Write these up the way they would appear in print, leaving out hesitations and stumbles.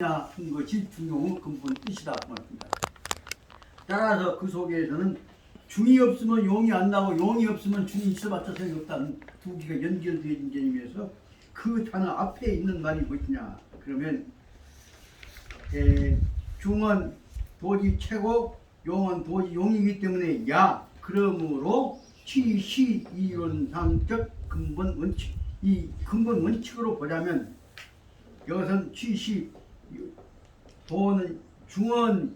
한 것이 중용의 근본 뜻이다 말입니다. 따라서 그 속에서는 중이 없으면 용이 안 나고 용이 없으면 중이 있어봤자 소용없다는 두 개가 연결되어진 개념에서 그 단어 앞에 있는 말이 무엇이냐 그러면 중은 도지 최고 용은 도지 용이기 때문에 야 그러므로 취시 이론상적 근본 원칙 이 근본 원칙으로 보자면 이것은 취시 도는 중은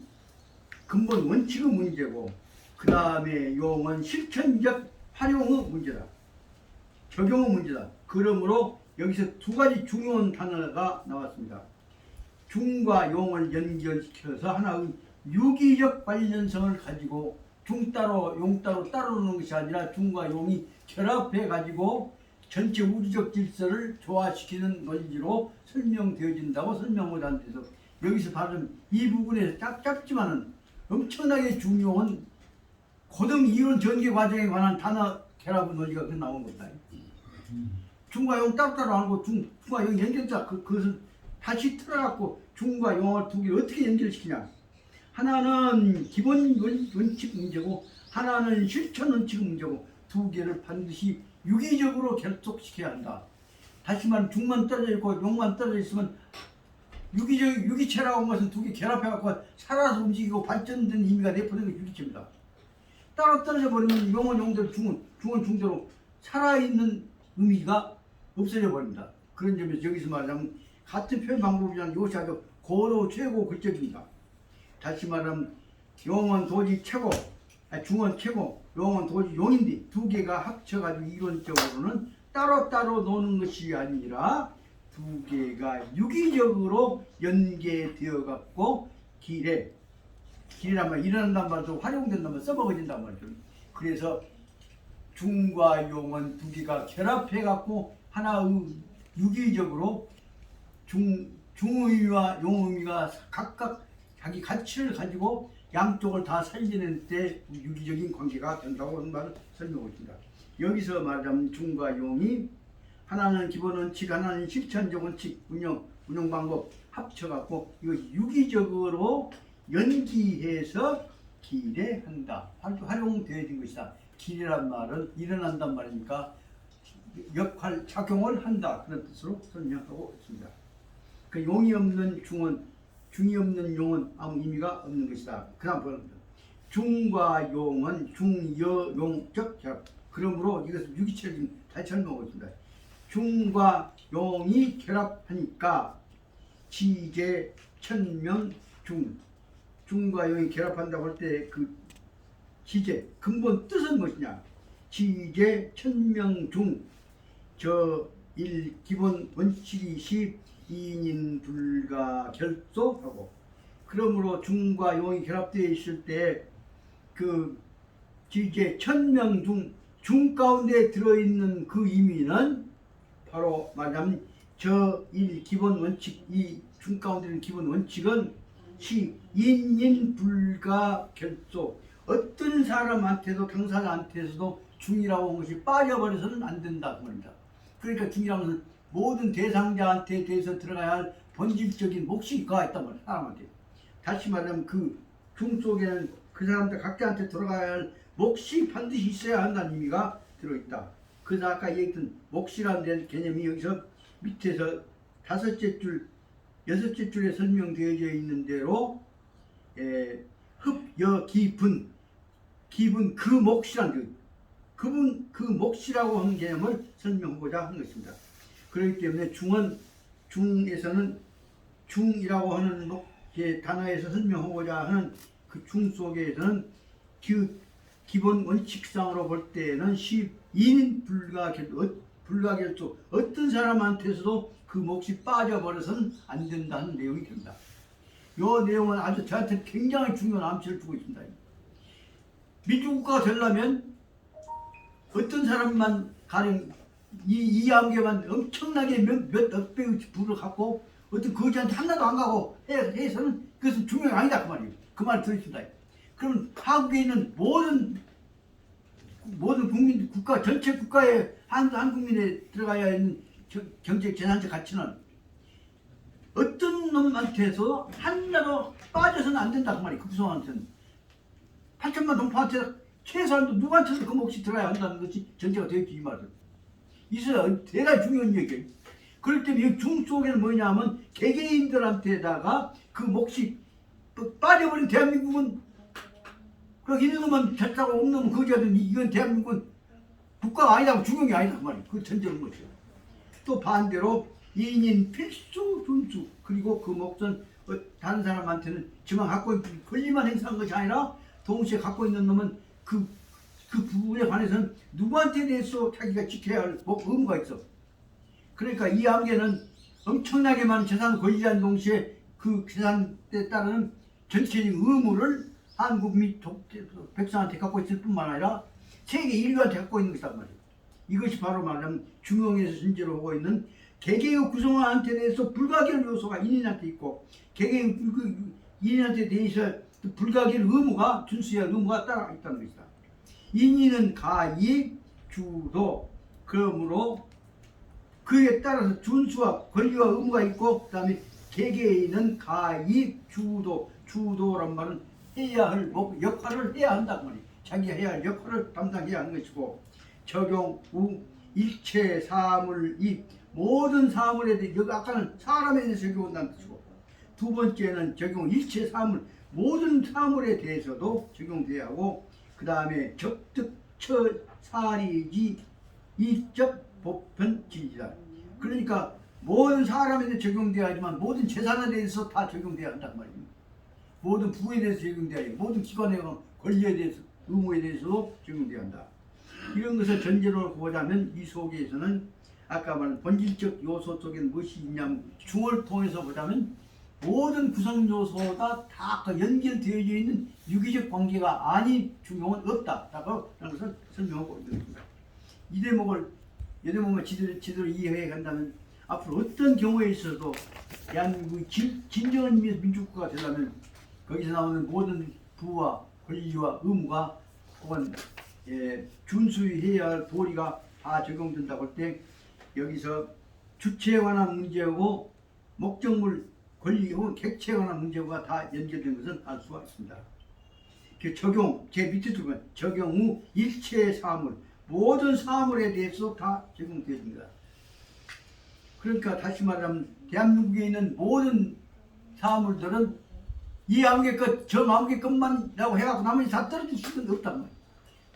근본 원칙의 문제고 그 다음에 용은 실천적 활용의 문제다. 적용의 문제다. 그러므로 여기서 두 가지 중요한 단어가 나왔습니다. 중과 용을 연결시켜서 하나의 유기적 관련성을 가지고 중 따로 용 따로 따르는 것이 아니라 중과 용이 결합해 가지고 전체 우주적 질서를 조화시키는 논리로 설명되어진다고 설명을 한 데서 여기서 바로 이 부분에서 짧지만은 엄청나게 중요한 고등 이론 전개 과정에 관한 단어 결합 논리가 그 나온 겁니다. 중과 용 따로따로 알고 중과 용 연결자 그것을 다시 틀어갖고 중과 용을 두 개를 어떻게 연결시키냐. 하나는 기본 원칙 문제고 하나는 실천 원칙 문제고 두 개를 반드시 유기적으로 결속시켜야 한다. 다시 말하면 중만 떨어져 있고 용만 떨어져 있으면 유기체라고 하는 것은 두 개 결합해갖고 살아서 움직이고 발전된 의미가 내포된 게 유기체입니다. 따로 떨어져 버리면 용은 용대로 중은 중대로 살아있는 의미가 없어져 버립니다. 그런 점에서 여기서 말하자면 같은 표현 방법이란 이것이 아주 고도 최고 글적입니다. 다시 말하면 용은 도지 최고, 중은 최고, 용은 도지 용인데 두 개가 합쳐가지고 이론적으로는 따로따로 노는 것이 아니라 두 개가 유기적으로 연계되어 갖고 길이란 말 일어난단 말도 활용된단 말 써먹어진단 말이죠. 그래서 중과 용은 두 개가 결합해 갖고 하나의 유기적으로 중의미와 용의미가 각각 자기 가치를 가지고 양쪽을 다 살리는 때 유기적인 관계가 된다고 하는 말을 설명하고 있습니다. 여기서 말하자면 중과 용이 하나는 기본 원칙, 하나는 실천적 원칙, 운영 방법 합쳐갖고 이거 유기적으로 연기해서 기례한다. 활용되어진 것이다. 기례란 말은 일어난단 말이니까 역할, 작용을 한다. 그런 뜻으로 설명하고 있습니다. 그 용이 없는 중은, 중이 없는 용은 아무 의미가 없는 것이다. 그 다음 보입니다. 중과 용은 중여용적 결합. 그러므로 이것은 유기체를 지금 다시 설명하고 있습니다. 중과 용이 결합하니까 지제 천명 중과 용이 결합한다고 할 때 그 지제 근본 뜻은 무엇이냐. 지제 천명 저 일 기본 원칙이 12인 불가 결속하고 그러므로 중과 용이 결합되어 있을 때 그 지제 천명 중 가운데 들어있는 그 의미는 바로 말하자면 저 일 기본 원칙 이 중 가운데 있는 기본 원칙은 인인 불가 결속 어떤 사람한테도 당사자한테서도 중이라고 하는 것이 빠져버려서는 안 된다 그 말입니다. 그러니까 중이라는 것은 모든 대상자한테 대해서 들어가야 할 본질적인 몫이 있단 말이에요. 사람한테. 다시 말하면 그 중 속에는 그 사람들 각자한테 들어가야 할 몫이 반드시 있어야 한다는 의미가 들어있다. 그래서 아까 얘기했던 몫이라는 개념이 여기서 밑에서 여섯째 줄에 설명되어져 있는 대로 흡여 기분 그 몫이라는 그 몫이라고 하는 개념을 설명하고자 하는 것입니다. 그렇기 때문에 중에서는 중이라고 하는 단어에서 설명하고자 하는 그 중 속에서는 기본 원칙상으로 볼 때는 12인 불가결속 어떤 사람한테서도 그 몫이 빠져버려서는 안 된다는 내용이 됩니다. 이 내용은 아주 저한테 굉장히 중요한 암시를 주고 있습니다. 민주국가가 되려면 어떤 사람만 가령 이 암개만 엄청나게 몇억 배의 부를 갖고 어떤 거지한테 하나도 안 가고 해서는 그것은 중요한 아니다 그 말이에요. 그 말을 들으십니다. 그럼 한국에 있는 모든 국민 전체 국가의 한 국민에 들어가야 하는 경제 재산적 가치는 어떤 놈한테서 하나로 빠져서는 안 된다 그 말이에요. 급소한테는 8천만 동포한테 최소한도 누구한테도 그 몫이 들어야 한다는 것이 전제가 되어 있지 이 말은. 있어야 대단히 중요한 얘기예요. 그럴 때 이 중 속에는 뭐냐면 개개인들한테다가 그 몫이 빠져버린 대한민국은 그 있는 놈만 잘 타고 없는 놈은 거지하든 이건 대한민국은 국가가 아니라고 중용이 아니다 그 말이에요. 그 전제는 것이요. 또 반대로 이인 필수 준수 그리고 그 몫은 다른 사람한테는 지만 갖고 있는 권리만 행사한 것이 아니라 동시에 갖고 있는 놈은 그 부분에 관해서는 누구한테 대해서 자기가 지켜야 할 의무가 있어. 그러니까 이 암계는 엄청나게 많은 재산을 권리한 동시에 그 재산에 따르는 전체적인 의무를 한국 및 백성한테 갖고 있을 뿐만 아니라 세계 인류한테 갖고 있는 것이란 말이에요. 이것이 바로 말하자면 중용에서 전제로 하고 있는 개개의 구성원한테 대해서 불가결 요소가 인인한테 있고 개개의 인인한테 대해서 불가결 의무가 준수해야 의무가 따라 있다는 것이다. 인인은 가이 주도 그러므로 그에 따라서 준수와 권리와 의무가 있고 그 다음에 개개인은 가이 주도란 말은 해야 할 역할을 해야 한다고 말이에요. 자기가 해야 할 역할을 담당해야 하는 것이고 적용 후 일체 사물 이 모든 사물에 대해 여기 아까는 사람에 대해서 적용한다는 뜻이고 두 번째는 적용 일체 사물 모든 사물에 대해서도 적용돼야 하고 그 다음에 적득처 사리지 이적 보편지지다. 그러니까 모든 사람에 대해 적용돼야 하지만 모든 재산에 대해서 다 적용돼야 한단 말입니다. 모든 부에 대해서 적용돼야 하고 모든 기관에 관한 권리에 대해서 의무에 대해서도 적용돼야 한다. 이런 것을 전제로 보자면 이 속에서는 아까 말한 본질적 요소 속에 무엇이 있냐면 중을 통해서 보자면 모든 구성 요소가 다 연결되어 있는 유기적 관계가 아닌 중용은 없다라고 하는 것을 설명하고 있는 겁니다. 이 대목을 제대로 이해해 간다면 앞으로 어떤 경우에 있어도 대한민국이 진정한 의미의 민주국가가 되려면 거기서 나오는 모든 부와 권리와 의무가 혹은 준수해야 할 도리가 다 적용된다고 할 때 여기서 주체에 관한 문제고 목적물 권리 혹은 객체에 관한 문제가 다 연결된 것은 알 수가 있습니다. 그 적용, 제 밑에 두면 적용 후 일체 사물, 모든 사물에 대해서 다 적용됩니다. 그러니까 다시 말하면 대한민국에 있는 모든 사물들은 이 아무개 것, 저 아무개 것만이라고 해갖고 나머지 다 떨어질 수는 없단 말이에요.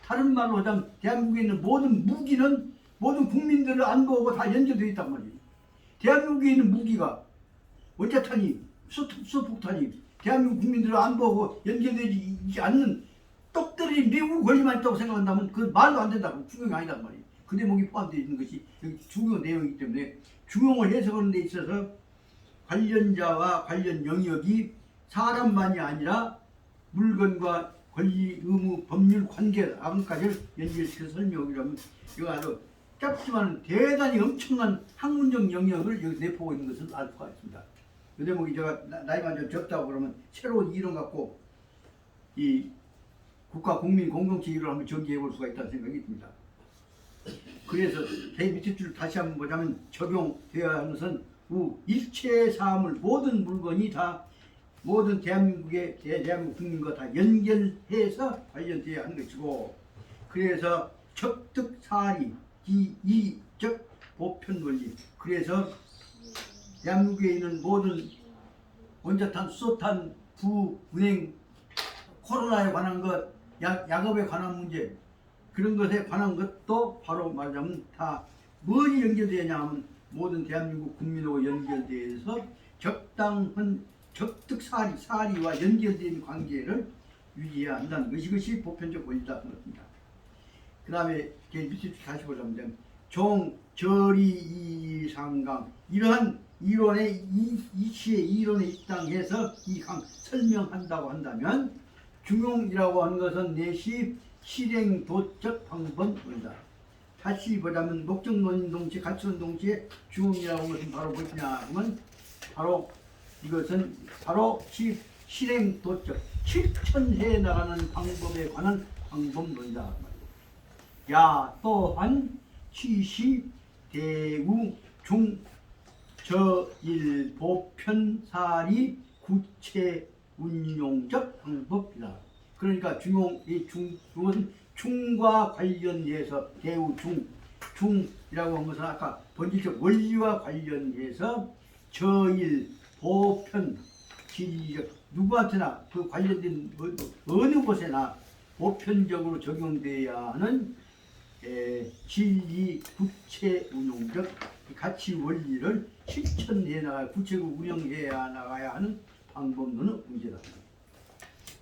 다른 말로 하자면 대한민국에 있는 모든 무기는 모든 국민들을 안보하고 다 연결되어 있단 말이에요. 대한민국에 있는 무기가 원자탄이, 수폭탄이 대한민국 국민들을 안보하고 연결되지 않는 똑 떨어진 미국 권리만 있다고 생각한다면 그건 말도 안 된다고 중용이 아니단 말이에요. 그 대목이 포함되어 있는 것이 여기 중용 내용이기 때문에 중용을 해석하는 데 있어서 관련자와 관련 영역이 사람만이 아니라 물건과 권리, 의무, 법률, 관계, 아까지를 연결시켜서 설명하기로 하면 이거 아주 짧지만 대단히 엄청난 학문적 영역을 여기 내포하고 있는 것을 알 수가 있습니다. 이 대목이 제가 나이가 좀 적다고 그러면 새로운 이론 갖고 이 국가 국민 공동체 이론을 한번 전개해 볼 수가 있다는 생각이 듭니다. 그래서 제 밑에 줄 다시 한번 보자면 적용되어야 하는 것은 일체 사물 모든 물건이 다 모든 대한민국의 대한민국 국민과 다 연결해서 관련되어야 하는 것이고 그래서 적득사리 이적 보편 원리 그래서 대한민국에 있는 모든 원자탄, 수소탄, 부, 은행, 코로나에 관한 것, 약업에 관한 문제 그런 것에 관한 것도 바로 말하자면 다 뭐이 연결되냐 하면 모든 대한민국 국민하고 연결되어서 적당한 적득사리와 연결된 관계를 유지해야 한다는 것이 이것이 보편적 원리다 그렇습니다. 그 다음에 밑에 다시 보자면 정절이이상강 이러한 이론의 이치의 이론에 입당해서 이 강 설명한다고 한다면 중용이라고 하는 것은 내시 실행도적 방법입니다. 다시 보자면 목적론인 동시에 가치론 동시에 중용이라고 하는 것은 바로 무엇이냐 하면 바로 이것은 바로 실행도적 실천해 나가는 방법에 관한 방법론이다. 야 또한 취시 대우 중 저일보편사리 구체 운용적 방법이다. 그러니까 중은 중과 관련해서 대우 중이라고 한 것은 아까 본질적 원리와 관련해서 저일 보편 진리적 누구한테나 그 관련된 어느 곳에나 보편적으로 적용돼야 하는 진리 구체 운용적 가치 원리를 실천해 나가 구체적으로 운영해 나가야 하는 방법론은 문제다.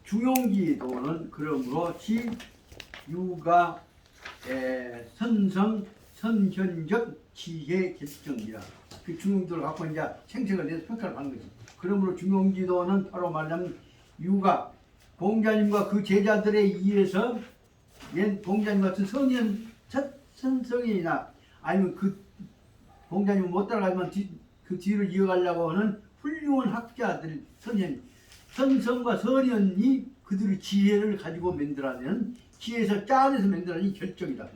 중용기도는 그러므로 지유가 선성 선현적 지혜 결정이라 그 중용기도를 갖고 이제 생생을 내서 평가를 하는 거지. 그러므로 중용기도는 바로 말하자면 유가 공자님과 그 제자들에 의해서 옛 공자님 같은 선성이나 아니면 그 공자님 못 따라가지만 그 뒤를 이어가려고 하는 훌륭한 학자들 선성과 선현이 그들의 지혜를 가지고 만들어내는 지혜에서 짜내서 만들어내는 결정이다.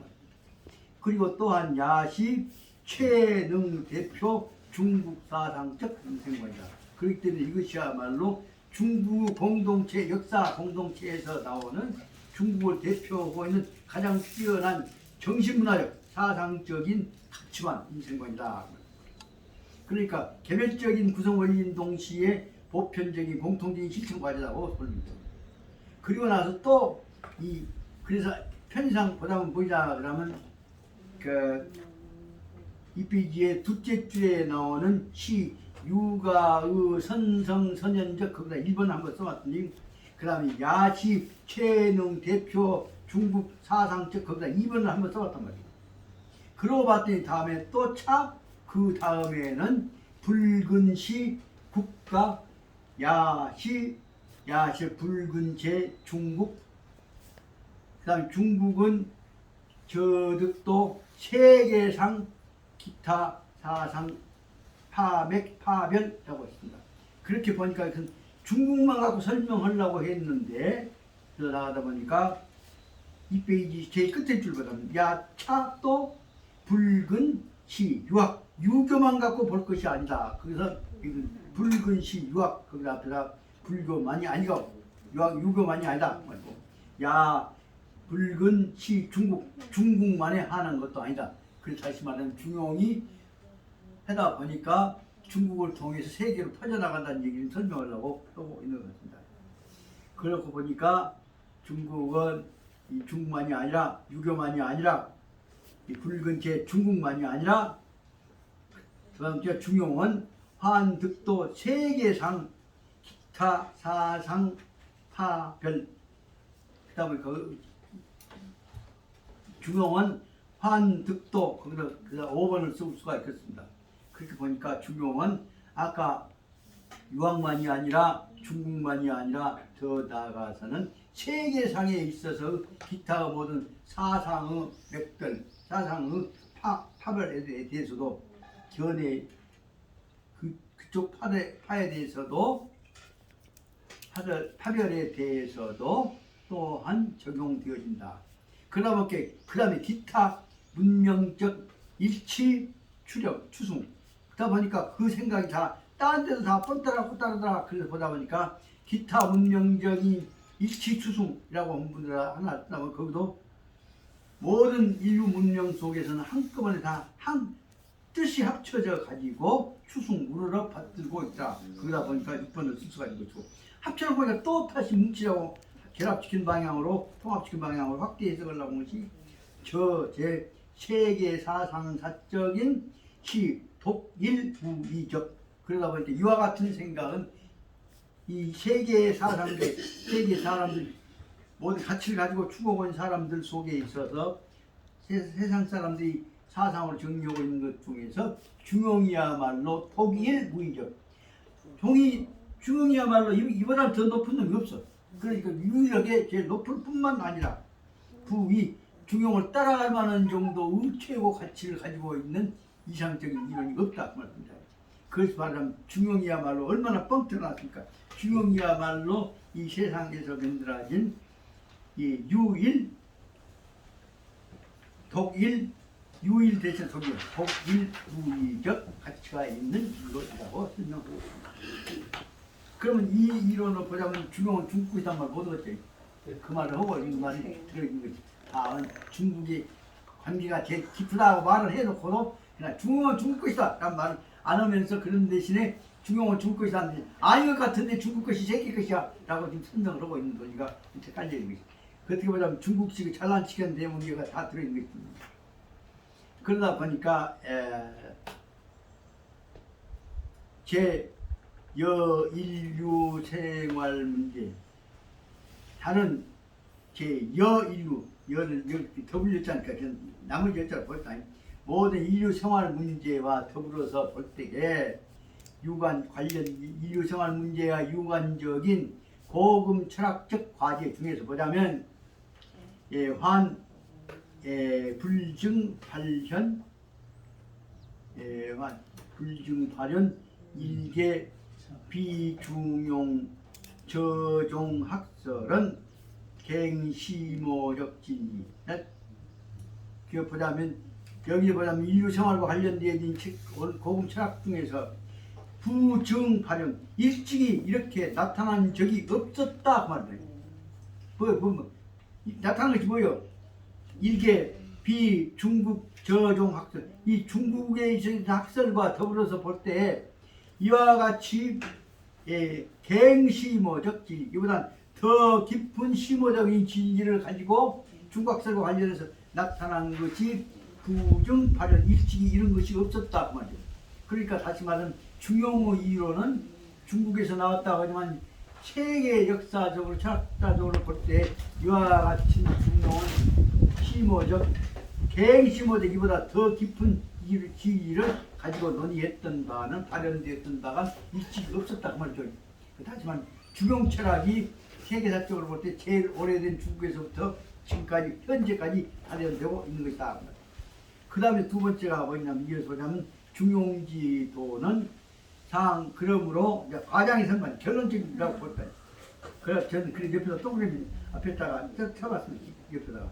그리고 또한 야시 최능 대표 중국 사상적 인생관이다. 그렇기 때문에 이것이야말로 중국 공동체 역사 공동체에서 나오는 중국을 대표하고 있는 가장 뛰어난 정신문화적 사상적인 가치관 인생관이다. 그러니까 개별적인 구성 원리인 동시에 보편적인 공통적인 실천 과제라고 보입니다. 그리고 나서 또 그래서 편의상 보다 보면 보이자 그러면 이 페이지의 둘째 주에 나오는 시 유가의 선성 선현적 거기다 1번 한번 써봤더니 그 다음에 야시 최능 대표 중국 사상적 거기다 2번을 한번 써봤단 말이에요. 그러고 봤더니 다음에 또 그 다음에는 붉은 시 국가 야시 붉은 제 중국 그 다음에 중국은 저득도 세계상 기타 사상 파별이라고 했습니다. 그렇게 보니까 중국만 갖고 설명하려고 했는데 나가다 보니까 이 페이지 제일 끝에 줄보다는 야차도 붉은 시 유학 유교만 갖고 볼 것이 아니다. 그래서 붉은 시 유학 거기 앞에다 불교만이 아니고 유교만이 아니다. 야 붉은 시 중국만에 한한 것도 아니다. 그래서 다시 말하면 중용이 하다 보니까 중국을 통해서 세계로 퍼져나간다는 얘기를 설명하려고 하고 있는 것 같습니다. 그렇고 보니까 중국은 이 중국만이 아니라 유교만이 아니라 이 붉은 제 중국만이 아니라 그 다음 중용은 환득도 세계상 기타 사상 파별 그 다음에 중용은 환득도 거기다 5번을 쓸 수가 있겠습니다. 그렇게 보니까 중용은 아까 유학만이 아니라 중국만이 아니라 더 나아가서는 세계상에 있어서 기타 모든 사상의 맥들, 사상의 파별에 대해서도 견해 그쪽 파에 대해서도 파별에 대해서도 또한 적용되어진다. 그 다음에 기타 문명적 일치 추력 추승 그러다 보니까 그 생각이 다 다른 데서 다 뻔따라 그래서 보다 보니까 기타 문명적인 일치 추승이라고 한 분들 하나 나오면 거기도 모든 인류 문명 속에서는 한꺼번에 다 한 뜻이 합쳐져 가지고 추승 우러러 받들고 있다. 그러다 보니까 6번을 쓸 수가 있는 거죠. 합쳐놓고 보니까 또 다시 뭉치려고 결합시킨 방향으로 통합시킨 방향으로 확대 해석을 하는 것이 제 세계 사상사적인 시 독일무이적 그러다 보니까 이와 같은 생각은 이 세계의 세계 사람들 모든 가치를 가지고 추구하고 있는 사람들 속에 있어서 세상 사람들이 사상으로 정리하고 있는 것 중에서 중용이야말로 독일무이적 중용이야말로 이보다 더 높은 놈이 없어. 그러니까 유일하게 제일 높을 뿐만 아니라 부위 중용을 따라갈 만한 정도의 최고 가치를 가지고 있는 이상적인 이론이 없다 말입니다. 그래서 말하면 중용이야말로 얼마나 뻥 튀어나왔습니까? 중용이야말로 이 세상에서 만들어진 이 유일, 독일, 유일 대신 속에 복일부의적 가치가 있는 이것이라고 설명하고 있습니다. 그러면 이 이론을 보자면 중용은 중국이란 말 못 얻었죠. 그 말을 하고 이 말이 들어있는 거지. 중국이 관계가 제일 깊다고 말을 해놓고도 그냥 중용은 중국 것이다 라는 말을 안 하면서 그런 대신에 중용은 중국 것이다 하는데 아닌 것 같은데 중국 것이 세계 것이야 라고 지금 설명을 하고 있는 거니까 이렇게 깔려 있는 것이. 어떻게 보자면 중국식의 잘난치는 내용이 다 들어있는 것입니다. 그러다 보니까 제 여인류 생활 문제 다른 제 여인류 여를 더블 여자니까 나머지 여자를 볼 때 모든 인류 생활 문제와 더불어서 볼 때에 유관 관련 인류 생활 문제와 유관적인 고금 철학적 과제 중에서 보자면 불증 발현 불증 발현 일개 비중용 저종 학설은 갱시모적 진리. 보자면 여기 보자면 인류 생활과 관련되어 있는 고금 철학 중에서 부증 발현 일찍이 이렇게 나타난 적이 없었다 그 말이에요. 뭐 나타난 것이 뭐예요? 일개 비중국 저종 학설. 이 중국에 있는 학설과 더불어서 볼 때 이와 같이 갱시모적 진리, 이보다 더 깊은 시모적인 진리를 가지고 중국학설과 관련해서 나타난 것이 부증 발현 일찍이 이런 것이 없었다 그 말이에요. 그러니까 다시 말하면 중용의 이론은 중국에서 나왔다고 하지만 세계 역사적으로 철학사적으로 볼 때 이와 같은 중용은 시모적 갱시모적 이보다 더 깊은 지위를 가지고 논의했던 바는 발현되었던 바가 일찍이 없었다 그 말이죠. 하지만 중용 철학이 세계사적으로 볼 때 제일 오래된 중국에서부터 지금까지 현재까지 발현되고 있는 것이다. 그 다음에 두 번째가 뭐냐면 이어서 보자면 중용지도는 그러므로 이제 과장의 선반 결론적이라고 볼 거예요. 그래서 저는 그래 옆에서 동그라미 앞에다가 쳐봤습니다. 옆에다가.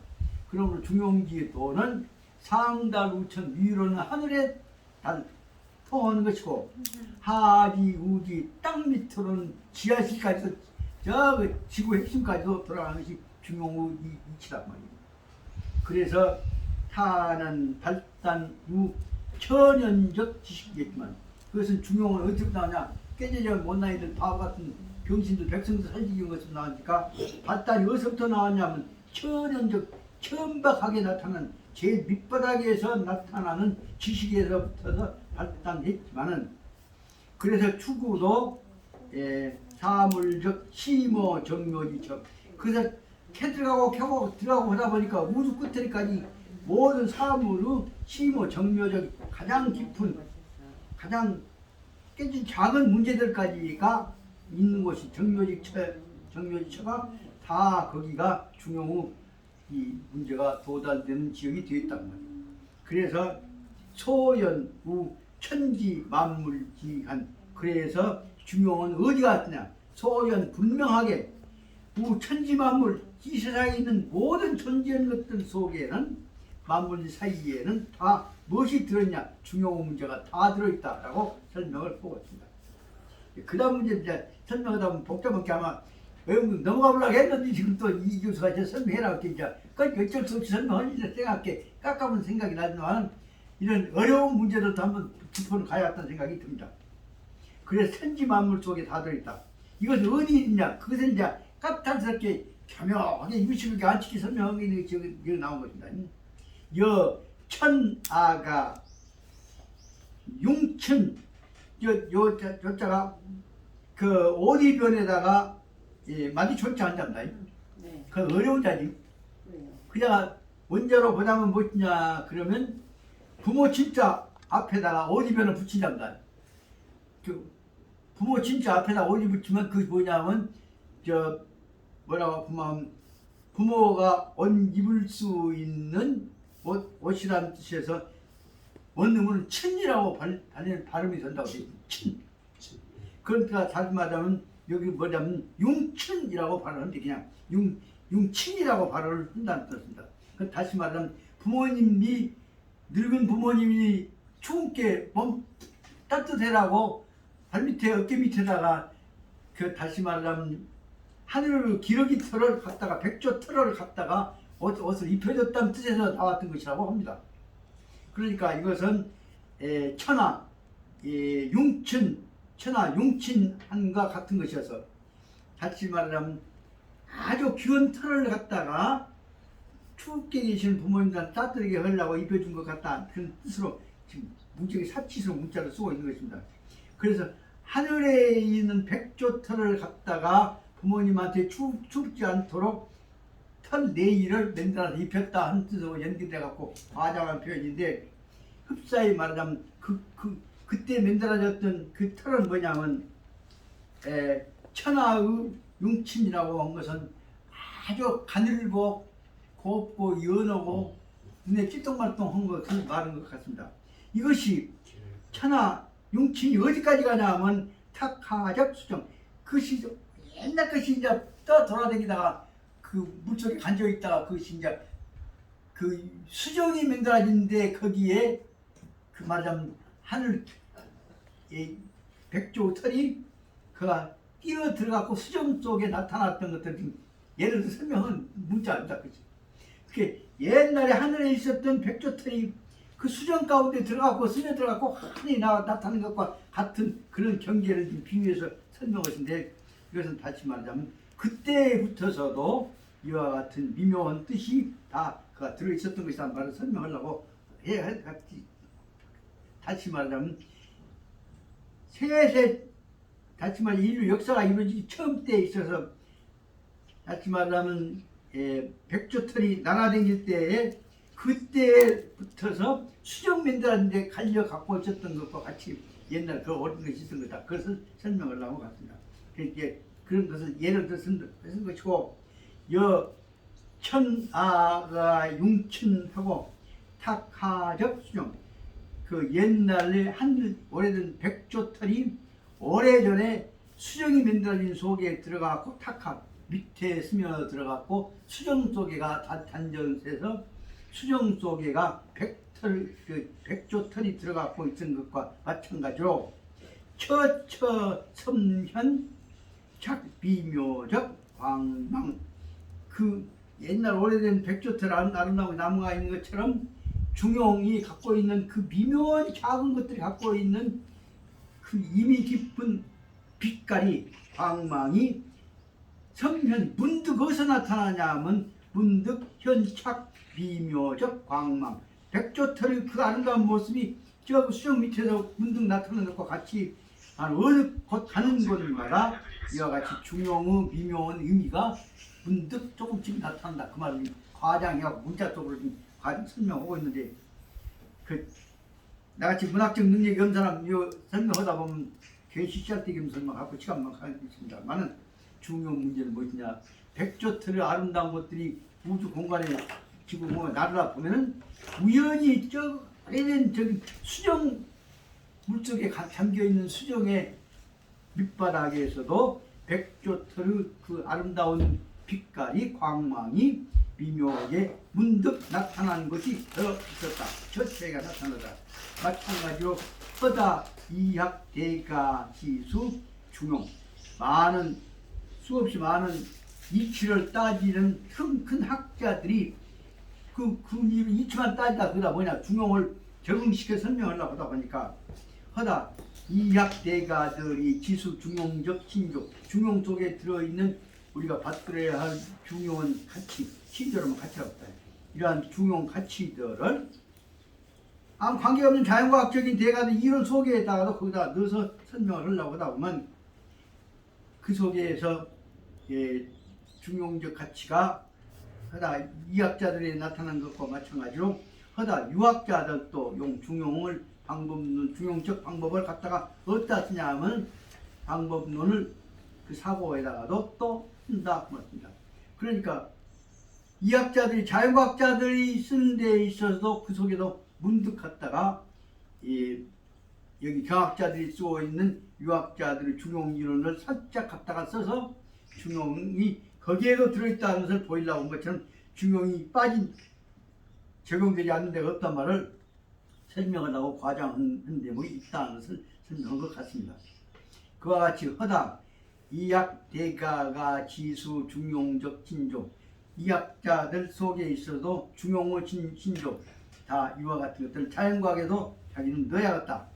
그러므로 중용지도는 상달 우천 위로는 하늘에 통하는 것이고 하지 우지 땅 밑으로는 지하실까지도 저 지구 핵심까지도 돌아가는 것이 중용의 이치란 말이에요. 그래서 타는 발단 후 천연적 지식이겠지만 그것은 중용은 어디서부터 나오냐? 깨져져 못나이들 바보 같은 병신들 백성들 살리기 위한 것으로 나오니까 발단이 어디서부터 나왔냐면 천연적 천박하게 나타난 제일 밑바닥에서 나타나는 지식에서부터 발단했지만은 그래서 추구도 사물적 시모 정묘지적 그래서 캐 들어가고 켜고 들어가고 하다 보니까 우주 끝에까지 모든 사물의 시모 정묘적 가장 깊은 가장 깨진 작은 문제들까지가 있는 곳이 정묘지처가 다 거기가 중용의 이 문제가 도달되는 지역이 되어 있단 말이에요. 그래서 소연 우 천지 만물지한 그래서 중용은 어디가 있느냐? 소연 분명하게 우 천지 만물 이 세상에 있는 모든 존재한 것들 속에는 만물 사이에는 다 무엇이 들어있냐? 중용 문제가 다 들어있다라고 설명을 하고 있습니다. 그 다음 문제 이제 설명하다 보면 복잡하게 아마 넘어가 보려고 했는데 지금 또 이 교수가 이제 설명해라고 이제 그 어쩔 수 없이 설명하는데 생각해 깎아본 생각이 나지만 이런 어려운 문제들도 한번 짚어 가야겠다는 생각이 듭니다. 그래서 천지 만물 속에 다 들어있다. 이것이 어디 있냐? 그것은 이제 까탈스럽게 교묘하게 유식하게 안치기 설명한 게 여기 나온 것입니다. 천아가 융천 요 자가 그 오디변에다가 많이 좋지 않답니다. 네. 그 어려운 자지. 그냥 원자로 보자면 뭐냐 그러면 부모 진짜 앞에다가 오디변을 붙인답니다. 그 부모 진짜 앞에다 오디 붙이면 그 뭐냐면 저 뭐라고 보면 부모가 옷 입을 수 있는 옷이라는 뜻에서 원룸은 춘이라고 발음이 된다고 되어 있습니다. 춘. 그러니까 다시 말하면 여기 뭐냐면 융춘이라고 발음하는데 그냥 융친이라고 발음을 한다는 뜻입니다. 다시 말하면 부모님이 늙은 부모님이 추운게 몸 따뜻해라고 발밑에 어깨 밑에다가 그 다시 말하면 하늘로 기러기 털을 갖다가 백조 털을 갖다가 옷을 입혀줬다는 뜻에서 나왔던 것이라고 합니다. 그러니까 이것은 천하 융친한과 같은 것이어서 다시 말하면 아주 귀한 털을 갖다가 추운게 계시는 부모님들한테 따뜻하게 하려고 입혀준 것 같다, 그런 뜻으로 지금 문장이 사치스러운 문자를 쓰고 있는 것입니다. 그래서 하늘에 있는 백조털을 갖다가 부모님한테 춥지 않도록 털 네일을 만들어서 입혔다 하는 뜻으로 연결돼 갖고 과장한 표현인데, 흡사히 말하자면 그때 만들어졌던 그 털은 뭐냐면 천하의 융친이라고 한 것은 아주 가늘고 곱고 연하고 눈에 찔똥말똥한 것을 말하는 것 같습니다. 이것이 천하 융친이 어디까지 가냐면 탁하적 수정, 그것이 옛날 것이 이제 돌아다니다가 그 물속에 간져 있다가 그것이 이제 그 수정이 만들어진데 거기에 그 말하자면 하늘 백조 털이 그가 끼어 들어가고 수정 속에 나타났던 것들, 예를 들어 설명은 문자입니다. 그치? 그게 옛날에 하늘에 있었던 백조 털이 그 수정 가운데 들어가고 스며 들어가고 하늘이 나타나는 것과 같은 그런 경계를 비유해서 설명하신데, 이것은 다시 말하자면 그때부터서도 이와 같은 미묘한 뜻이 다 그가 들어있었던 것이란 말을 설명하려고 해. 다시 말하자면 다시 말하면 인류 역사가 이루어지기 처음 때에 있어서 다시 말하면 백조털이 날아다닐 때에 그때부터서 수정 만들었는데 갈려 갖고 있었던 것과 같이 옛날 그 어떤 것이 있었던 거다. 그것을 설명을 하고 같습니다. 그러니까 그런 것을 예를 들어 쓴 것이고, 천하가 융친하고 탁하적 수정, 그 옛날에 오래된 백조털이 오래전에 수정이 만들어진 속에 들어가고 탁하 밑에 스며 들어갔고 수정 속에가 단전해서 수정 속에가 백조털이 들어가고 있는 것과 마찬가지로 처처섬현 작비묘적 광망, 그 옛날 오래된 백조털 아름다운 나무가 있는 것처럼 중용이 갖고 있는 그 미묘한 작은 것들이 갖고 있는 그 이미 깊은 빛깔이 광망이 섬현, 문득 어디서 나타나냐 하면 문득 현착 비묘적 광망, 백조털의 그 아름다운 모습이 저 수정 밑에서 문득 나타나는 것과 같이 어느 곳 가는 곳마다 이와 같이 중용의 미묘한 의미가 문득 조금씩 나타난다, 그 말을 과장해서 문자 쪽으로 좀 설명하고 있는데, 나같이 문학적 능력이 없는 사람 이거 설명하다 보면 괜히 시시할때기 설명하고 시간만 가겠습니다만은 중요한 문제는 무엇이냐, 백조털의 아름다운 것들이 우주 공간에 지금 날아다 보면은 우연히 저 오래된 저기 수정 물속에 잠겨 있는 수정의 밑바닥에서도 백조털의 그 아름다운 빛깔이 광망이 미묘하게 문득 나타나는 것이 더 있었다. 저체가 나타나다. 마찬가지로 허다 이학 대가 시수 중용, 수없이 많은 이치를 따지는 큰 학자들이 그 이치만 따지다 그다 뭐냐 중용을 적응시켜 설명하려고 하다 보니까 허다 이학 대가들이 지수 중용적 신조, 중용 속에 들어있는 우리가 받들어야 할 중요한 가치, 신조라면 가치가 없다. 이러한 중용 가치들을 아무 관계없는 자연과학적인 대가들 이론 속에다가도 거기다 넣어서 설명을 하려고 하다 보면 그 속에서 중용적 가치가 허다 이학자들이 나타난 것과 마찬가지로 허다 유학자들도 중용을 중용적 방법을 갖다가 어디다 쓰냐 하면 방법론을 그 사고에다가도 또 쓴다 그렇습니다. 그러니까 이학자들이 자연과학자들이 쓰는 데 있어서도 그 속에도 문득 갖다가 여기 경학자들이 쓰고 있는 유학자들의 중용 이론을 살짝 갖다가 써서 중용이 거기에도 들어있다는 것을 보이려고 한 것처럼 중용이 적용되지 않는 데가 없단 말을 설명을 하고 과장한 대목이 있다는 것을 설명한 것 같습니다. 그와 같이 허다, 이약, 대가가, 지수, 중용적, 신조, 이학자들 속에 있어도 중용의 신조 다 이와 같은 것들 자연과학에도 자기는 넣어야겠다.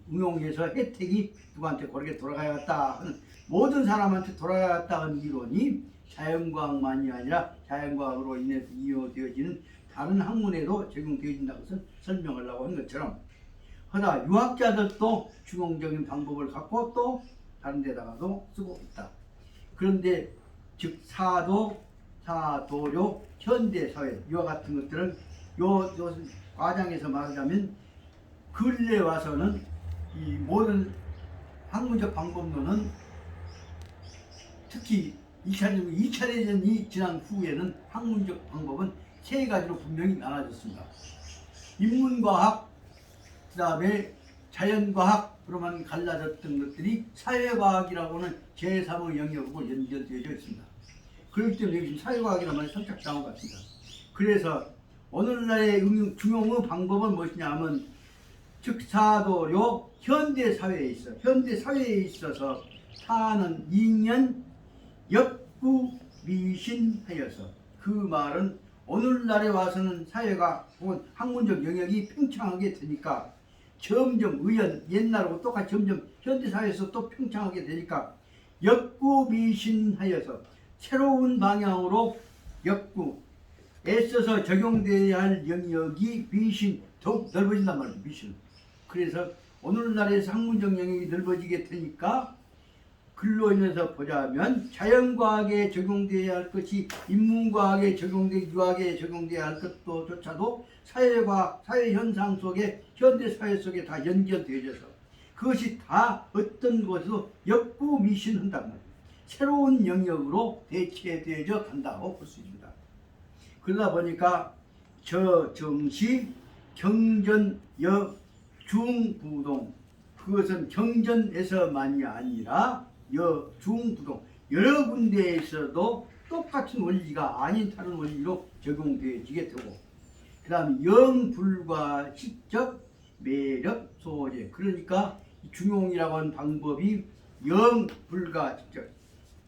응용해서 혜택이 누구한테 고르게 돌아가야겠다 하는, 모든 사람한테 돌아가야겠다 하는 이론이 자연과학만이 아니라 자연과학으로 인해서 이어되어지는 다른 학문에도 적용되어진다는 것을 설명하려고 한 것처럼, 허다 유학자들도 중용적인 방법을 갖고 또 다른 데다가도 쓰고 있다. 그런데 즉 사도, 사도료, 현대사회 이와 같은 것들은 요 과장에서 말하자면 근래 와서는 이 모든 학문적 방법론은 특히 2차 대전이 지난 후에는 학문적 방법은 세 가지로 분명히 나눠졌습니다. 인문과학, 그 다음에 자연과학으로만 갈라졌던 것들이 사회과학이라고는 제3의 영역으로 연결되어 있습니다. 그렇기 때문에 지금 사회과학이라는 말이 선착당한 것 같습니다. 그래서 오늘날의 중용의 방법은 무엇이냐 하면 즉 사도료 현대사회에 있어 현대사회에 있어서 사는 인연 역구미신하여서, 그 말은 오늘날에 와서는 사회가 혹은 학문적 영역이 팽창하게 되니까 점점 옛날하고 똑같이 점점 현대사회에서 또 팽창하게 되니까 역구미신하여서 새로운 방향으로 애써서 적용되어야 할 영역이 미신 더욱 넓어진단 말이에요. 미신. 그래서 오늘날의 학문적 영역이 넓어지게 되니까 글로 인해서 보자면 자연과학에 적용되어야 할 것이 인문과학에 유학에 적용되어야 할 것도 조차도 사회과학, 사회현상 속에 현대사회 속에 다 연결되어져서 그것이 다 어떤 것으로 역구미신한단 말이에요. 새로운 영역으로 대체되어져 간다고 볼 수 있습니다. 그러다 보니까 정시, 경전, 중부동, 그것은 경전에서만이 아니라 중부동 여러 군데에서도 똑같은 원리가 아닌 다른 원리로 적용되어지게 되고, 그 다음에 영불과 시적, 매력, 소재, 그러니까 중용이라고 하는 방법이 영불과 시적,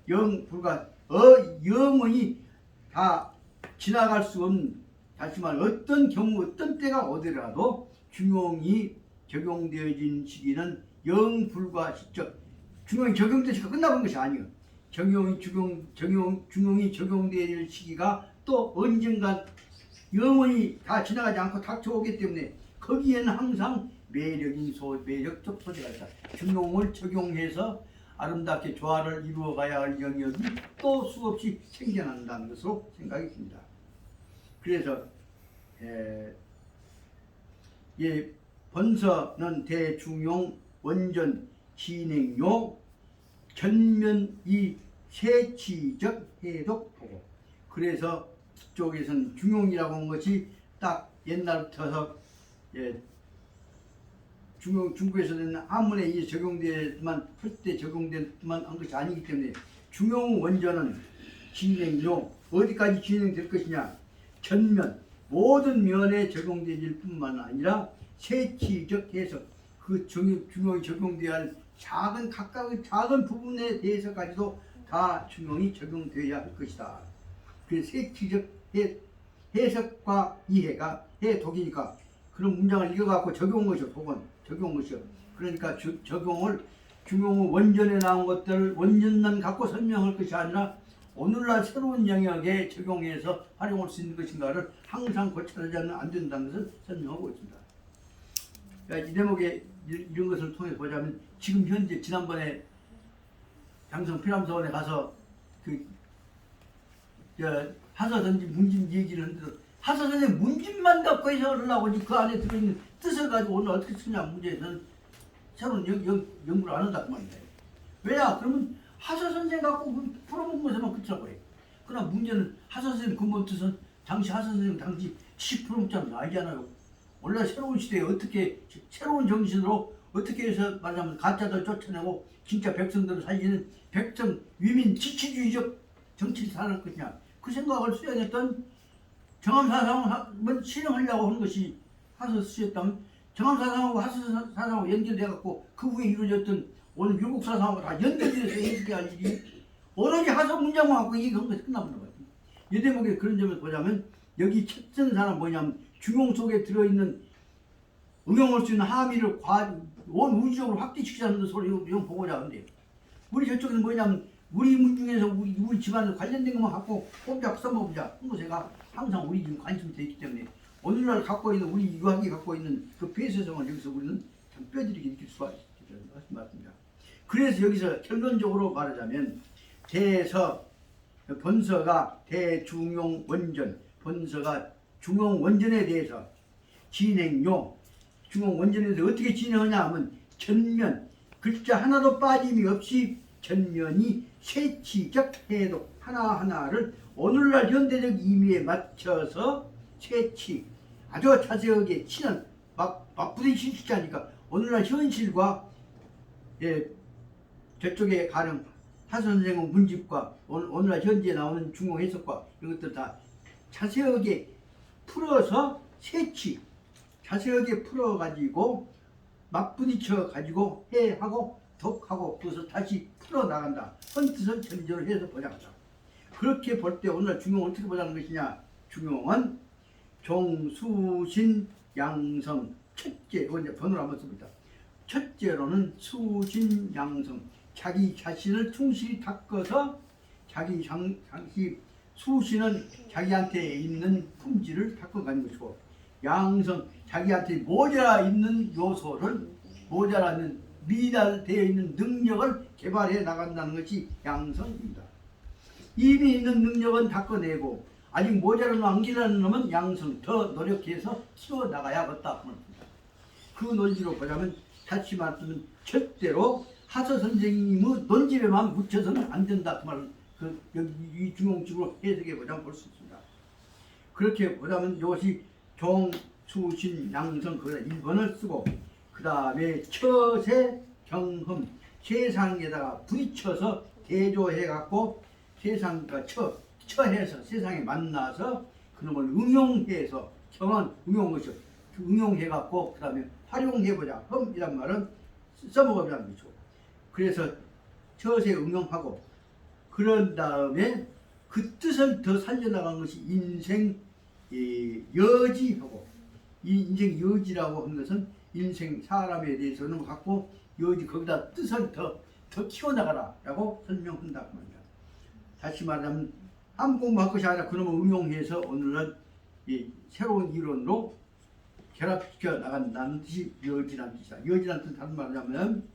영의 다 지나갈 수 없는, 다시 말해 어떤 경우 어떤 때가 오더라도 중용이 적용되어진 시기는 영불과 시적, 중용이 적용돼서 끝나본 것이 아니에요. 중용이 적용되어질 시기가 또 언젠가 영원히 다 지나가지 않고 닥쳐오기 때문에 거기에는 항상 매력적 소재가 있다. 중용을 적용해서 아름답게 조화를 이루어가야 할 영역이 또 수없이 생겨난다는 것으로 생각이 듭니다. 그래서 본서는 대중용, 원전, 진행용, 전면 이 세치적 해독 보고, 그래서 그쪽에서는 중용이라고 하는 것이 딱 옛날부터 중국에서는 한문에 의해 적용되만 할 때 적용되만 한 것이 아니기 때문에 중용 원전은 진행용, 어디까지 진행될 것이냐, 전면 모든 면에 적용될 뿐만 아니라 세치적 해석, 그 중용이 적용되어야 할 각각의 작은 부분에 대해서까지도 다 중용이 적용되어야 할 것이다. 그래서 세치적 해석과 이해가 해독이니까 그런 문장을 읽어갖고 적용한 것이요. 독은 적용한 것이요. 그러니까 중용의 원전에 나온 것들을 원전만 갖고 설명할 것이 아니라 오늘날 새로운 영역에 적용해서 활용할 수 있는 것인가를 항상 고찰하지 안 된다는 것을 설명하고 있습니다. 그러니까 이 대목에 이런 것을 통해 보자면, 지금 현재 지난번에 장성 피람서원에 가서 하서선지 문진 얘기를 했는데, 하서선지 문진만 갖고 해석을 하려고 그 안에 들어있는 뜻을 가지고 오늘 어떻게 쓰냐 문제에서는 새로운 연구를 안 한단 말이에요. 왜냐? 그러면 하서 선생 갖고 풀어본 것에만 끝이라고 해요. 그러나 문제는 하서 선생 근본 뜻은 당시 하서 선생 당시 70%짜리 알잖아요. 원래 새로운 시대에 어떻게 새로운 정신으로 어떻게 해서 말하자면 가짜들 쫓아내고 진짜 백성들을 살리는 백성 위민 지치주의적 정치를 살할 것이냐, 그 생각을 수행했던 정함사상을 실행하려고 하는 것이 하서 쓰셨다면 정암사상하고 하서사상하고 연결돼갖고 그 후에 이루어졌던 오늘 율곡사상하고 다 연결돼서 해석이 할 일이 오로지 하서 문장만 갖고 얘기한 것이 끝나버린 거지. 이 대목에 그런 점을 보자면 여기 첫 선사는 뭐냐면 중용 속에 들어있는 응용할 수 있는 함의를 온 우주적으로 확대시키자는 소리를 좀 보고자 하는데 우리 저쪽에는 뭐냐면 우리 문 중에서 우리 집안에 관련된 것만 갖고 꼼짝 써먹자. 그거 제가 항상 우리 지금 관심이 돼 있기 때문에 오늘날 갖고 있는 우리 유학이 갖고 있는 그 폐쇄성을 여기서 우리는 참 뼈저리게 느낄 수가 있다는 말씀입니다. 그래서 여기서 결론적으로 말하자면 대서 본서가 대중용 원전 본서가 중용 원전에 대해서 진행요 중용 원전에 대해서 어떻게 진행하냐 하면 전면 글자 하나도 빠짐이 없이 전면이 세치적 해독 하나하나를 오늘날 현대적 의미에 맞춰서 채치 아주 자세하게 치는 맞부딪히자니까 오늘날 현실과 저쪽에 가령 하선생의 문집과 오늘날 현지에 나오는 중용 해석과 이것들 다 자세하게 풀어서 세치 자세하게 풀어가지고 맞부딪혀 가지고 해하고 덕하고 그것을 다시 풀어나간다. 한 뜻을 전제로 해서 보자고요. 그렇게 볼 때 오늘 중용을 어떻게 보자는 것이냐. 중용은 종수신 양성 첫째 이거 이제 번호를 한번 씁니다. 첫째로는 수신 양성 자기 자신을 충실히 닦아서 자기 장시 수신은 자기한테 있는 품질을 닦아가는 것이고 양성 자기한테 모자라 있는 요소를 모자라는 미달되어 있는 능력을 개발해 나간다는 것이 양성입니다. 이미 있는 능력은 닦아내고 아직 모자라는 안기라는 놈은 양성 더 노력해서 키워나가야겠다. 그 논리로 보자면 다시 말하면 절대로 하서 선생님의 논집에만 묻혀서는 안 된다. 그 말을 이 중용식으로 해석해 보자면 볼 수 있습니다. 그렇게 보자면 이것이 종, 수신, 양성 그 1번을 쓰고 그 다음에 처세, 경험 세상에다가 부딪혀서 대조해갖고 세상과 처해서 세상에 만나서 그놈을 응용해서 경은 응용한 것이죠. 응용해갖고 그 다음에 활용해보자. 험이란 말은 써먹어보자는 거죠. 그래서 처세 응용하고 그런 다음에 그 뜻을 더 살려나간 것이 인생 여지하고 이 인생 여지라고 하는 것은 인생 사람에 대해서는 갖고 여지 거기다 뜻을 더 키워나가라 라고 설명한다 그 말이야. 다시 말하면 아무 공부할 것이 아니라 그놈을 응용해서 오늘날 이 새로운 이론으로 결합시켜 나간다는 뜻이 여지라는 뜻이다. 여지라는 뜻은 다른 말로 하면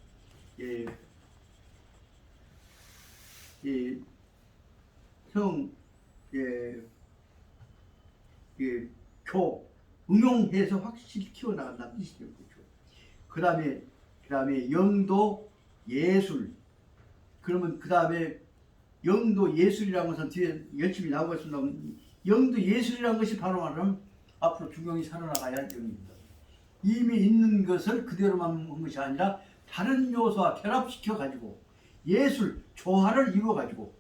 응용해서 확실히 키워나간다는 뜻이 되는 거죠. 그 다음에 영도 예술. 그러면 그 다음에 영도 예술이라는 것은 뒤에 열심히 나오겠습니다. 영도 예술이라는 것이 바로 말하면 앞으로 중용이 살아나가야 할 영입니다. 이미 있는 것을 그대로만 한 것이 아니라 다른 요소와 결합시켜 가지고 예술, 조화를 이루어 가지고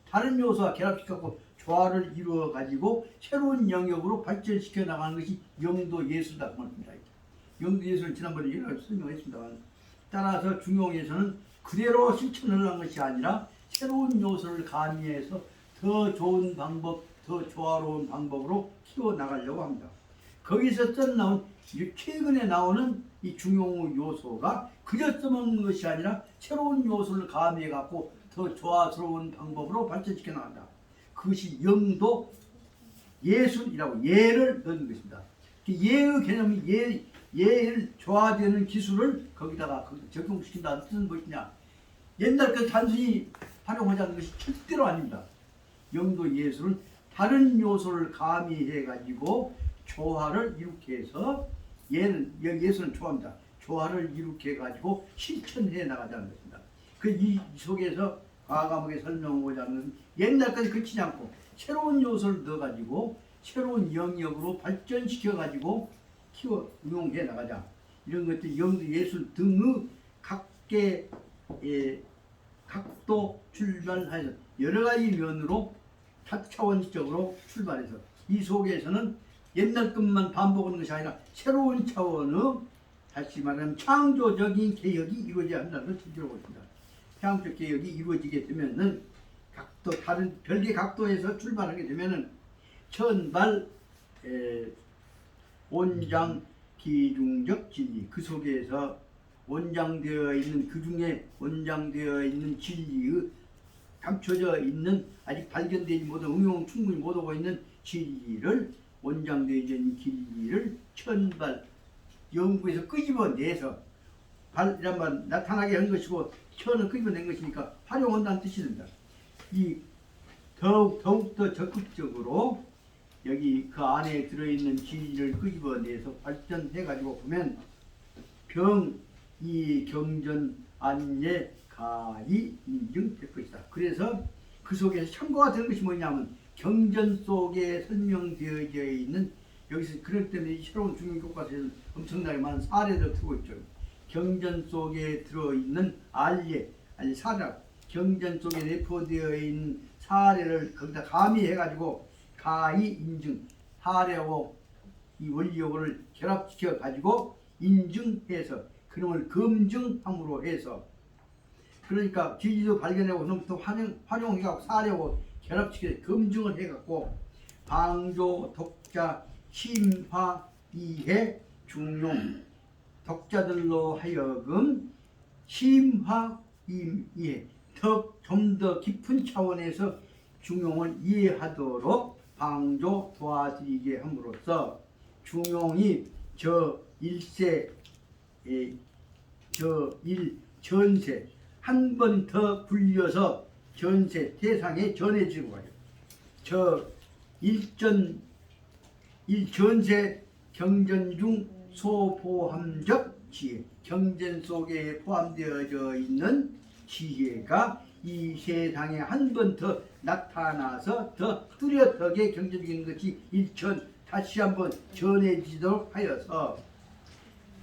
다른 요소와 결합시켜서 조화를 이루어 가지고 새로운 영역으로 발전시켜 나가는 것이 영도 예술이다 그 말입니다. 영도 예술은 지난번에 여러 가지 설명했습니다만 따라서 중용에서는 그대로 실천을 한 것이 아니라 새로운 요소를 가미해서 더 좋은 방법, 더 조화로운 방법으로 키워나가려고 합니다. 거기서 써나온 최근에 나오는 이 중용 요소가 그저 써먹는 것이 아니라 새로운 요소를 가미해 갖고 더 조화스러운 방법으로 발전시켜 나간다. 그것이 영도 예술이라고 예를 넣는 것입니다. 예의 개념이 예를 조화되는 기술을 거기다가 적용시킨다는 뜻은 무엇이냐. 옛날 그 단순히 활용하자는 것이 절대로 아닙니다. 영도 예술은 다른 요소를 가미해 가지고 조화를 이룩해 해서 예술은 조화입니다. 조화를 이룩해 가지고 실천해 나가자는 것입니다. 이 속에서 과감하게 설명하자면 옛날까지 그치지 않고 새로운 요소를 넣어 가지고 새로운 영역으로 발전시켜 가지고 응용해 나가자. 이런 것들 영도 예술 등의 각계 각도 출발해서 여러 가지 면으로 차원적으로 출발해서 이 속에서는 옛날 것만 반복하는 것이 아니라 새로운 차원의 다시 말하면 창조적인 개혁이 이루어져야 한다는 걸 지적하고 있습니다. 창조적 개혁이 이루어지게 되면은 각도 다른 별개 각도에서 출발하게 되면은 천발 원장 기중적 진리 그 속에서 원장되어 있는 그 중에 원장되어 있는 진리의 감춰져 있는 아직 발견되지 못한 응용 충분히 못하고 있는 진리를 원장되어 있는 진리를 천발 연구에서 끄집어내서 발이란 말 나타나게 한 것이고 천은 끄집어낸 것이니까 활용한다는 뜻이 됩니다. 이 더욱더 적극적으로 여기 그 안에 들어있는 진리를 끄집어내서 발전해가지고 보면 병이 경전 안예 가히 인증될 것이다. 그래서 그 속에서 참고가 되는 것이 뭐냐면 경전 속에 설명되어져 있는 여기서 그럴 때문에 새로운 중용 교과서에는 엄청나게 많은 사례를 두고 있죠. 경전 속에 들어있는 사례 경전 속에 내포되어 있는 사례를 거기다 가미해가지고 가히 인증 사례하고 이 원리요구를 결합시켜 가지고 인증해서 그놈을 검증함으로 해서 그러니까 진리도 발견하고 그놈부터 활용해갖고 사례하고 결합시켜 검증을 해갖고 방조 독자 심화 이해 중용 독자들로 하여금 심화 이해 좀 더 깊은 차원에서 중용을 이해하도록 방조 도와드리게 함으로써 중용이 저 일세 전세 한 번 더 굴려서 전세 세상에 전해지고 가요. 저 일전세 경전 중 소포함적 지혜 경전 속에 포함되어져 있는 지혜가 이 세상에 한 번 더 나타나서 더 뚜렷하게 경전적인 것이 일천 다시 한번 전해지도록 하여서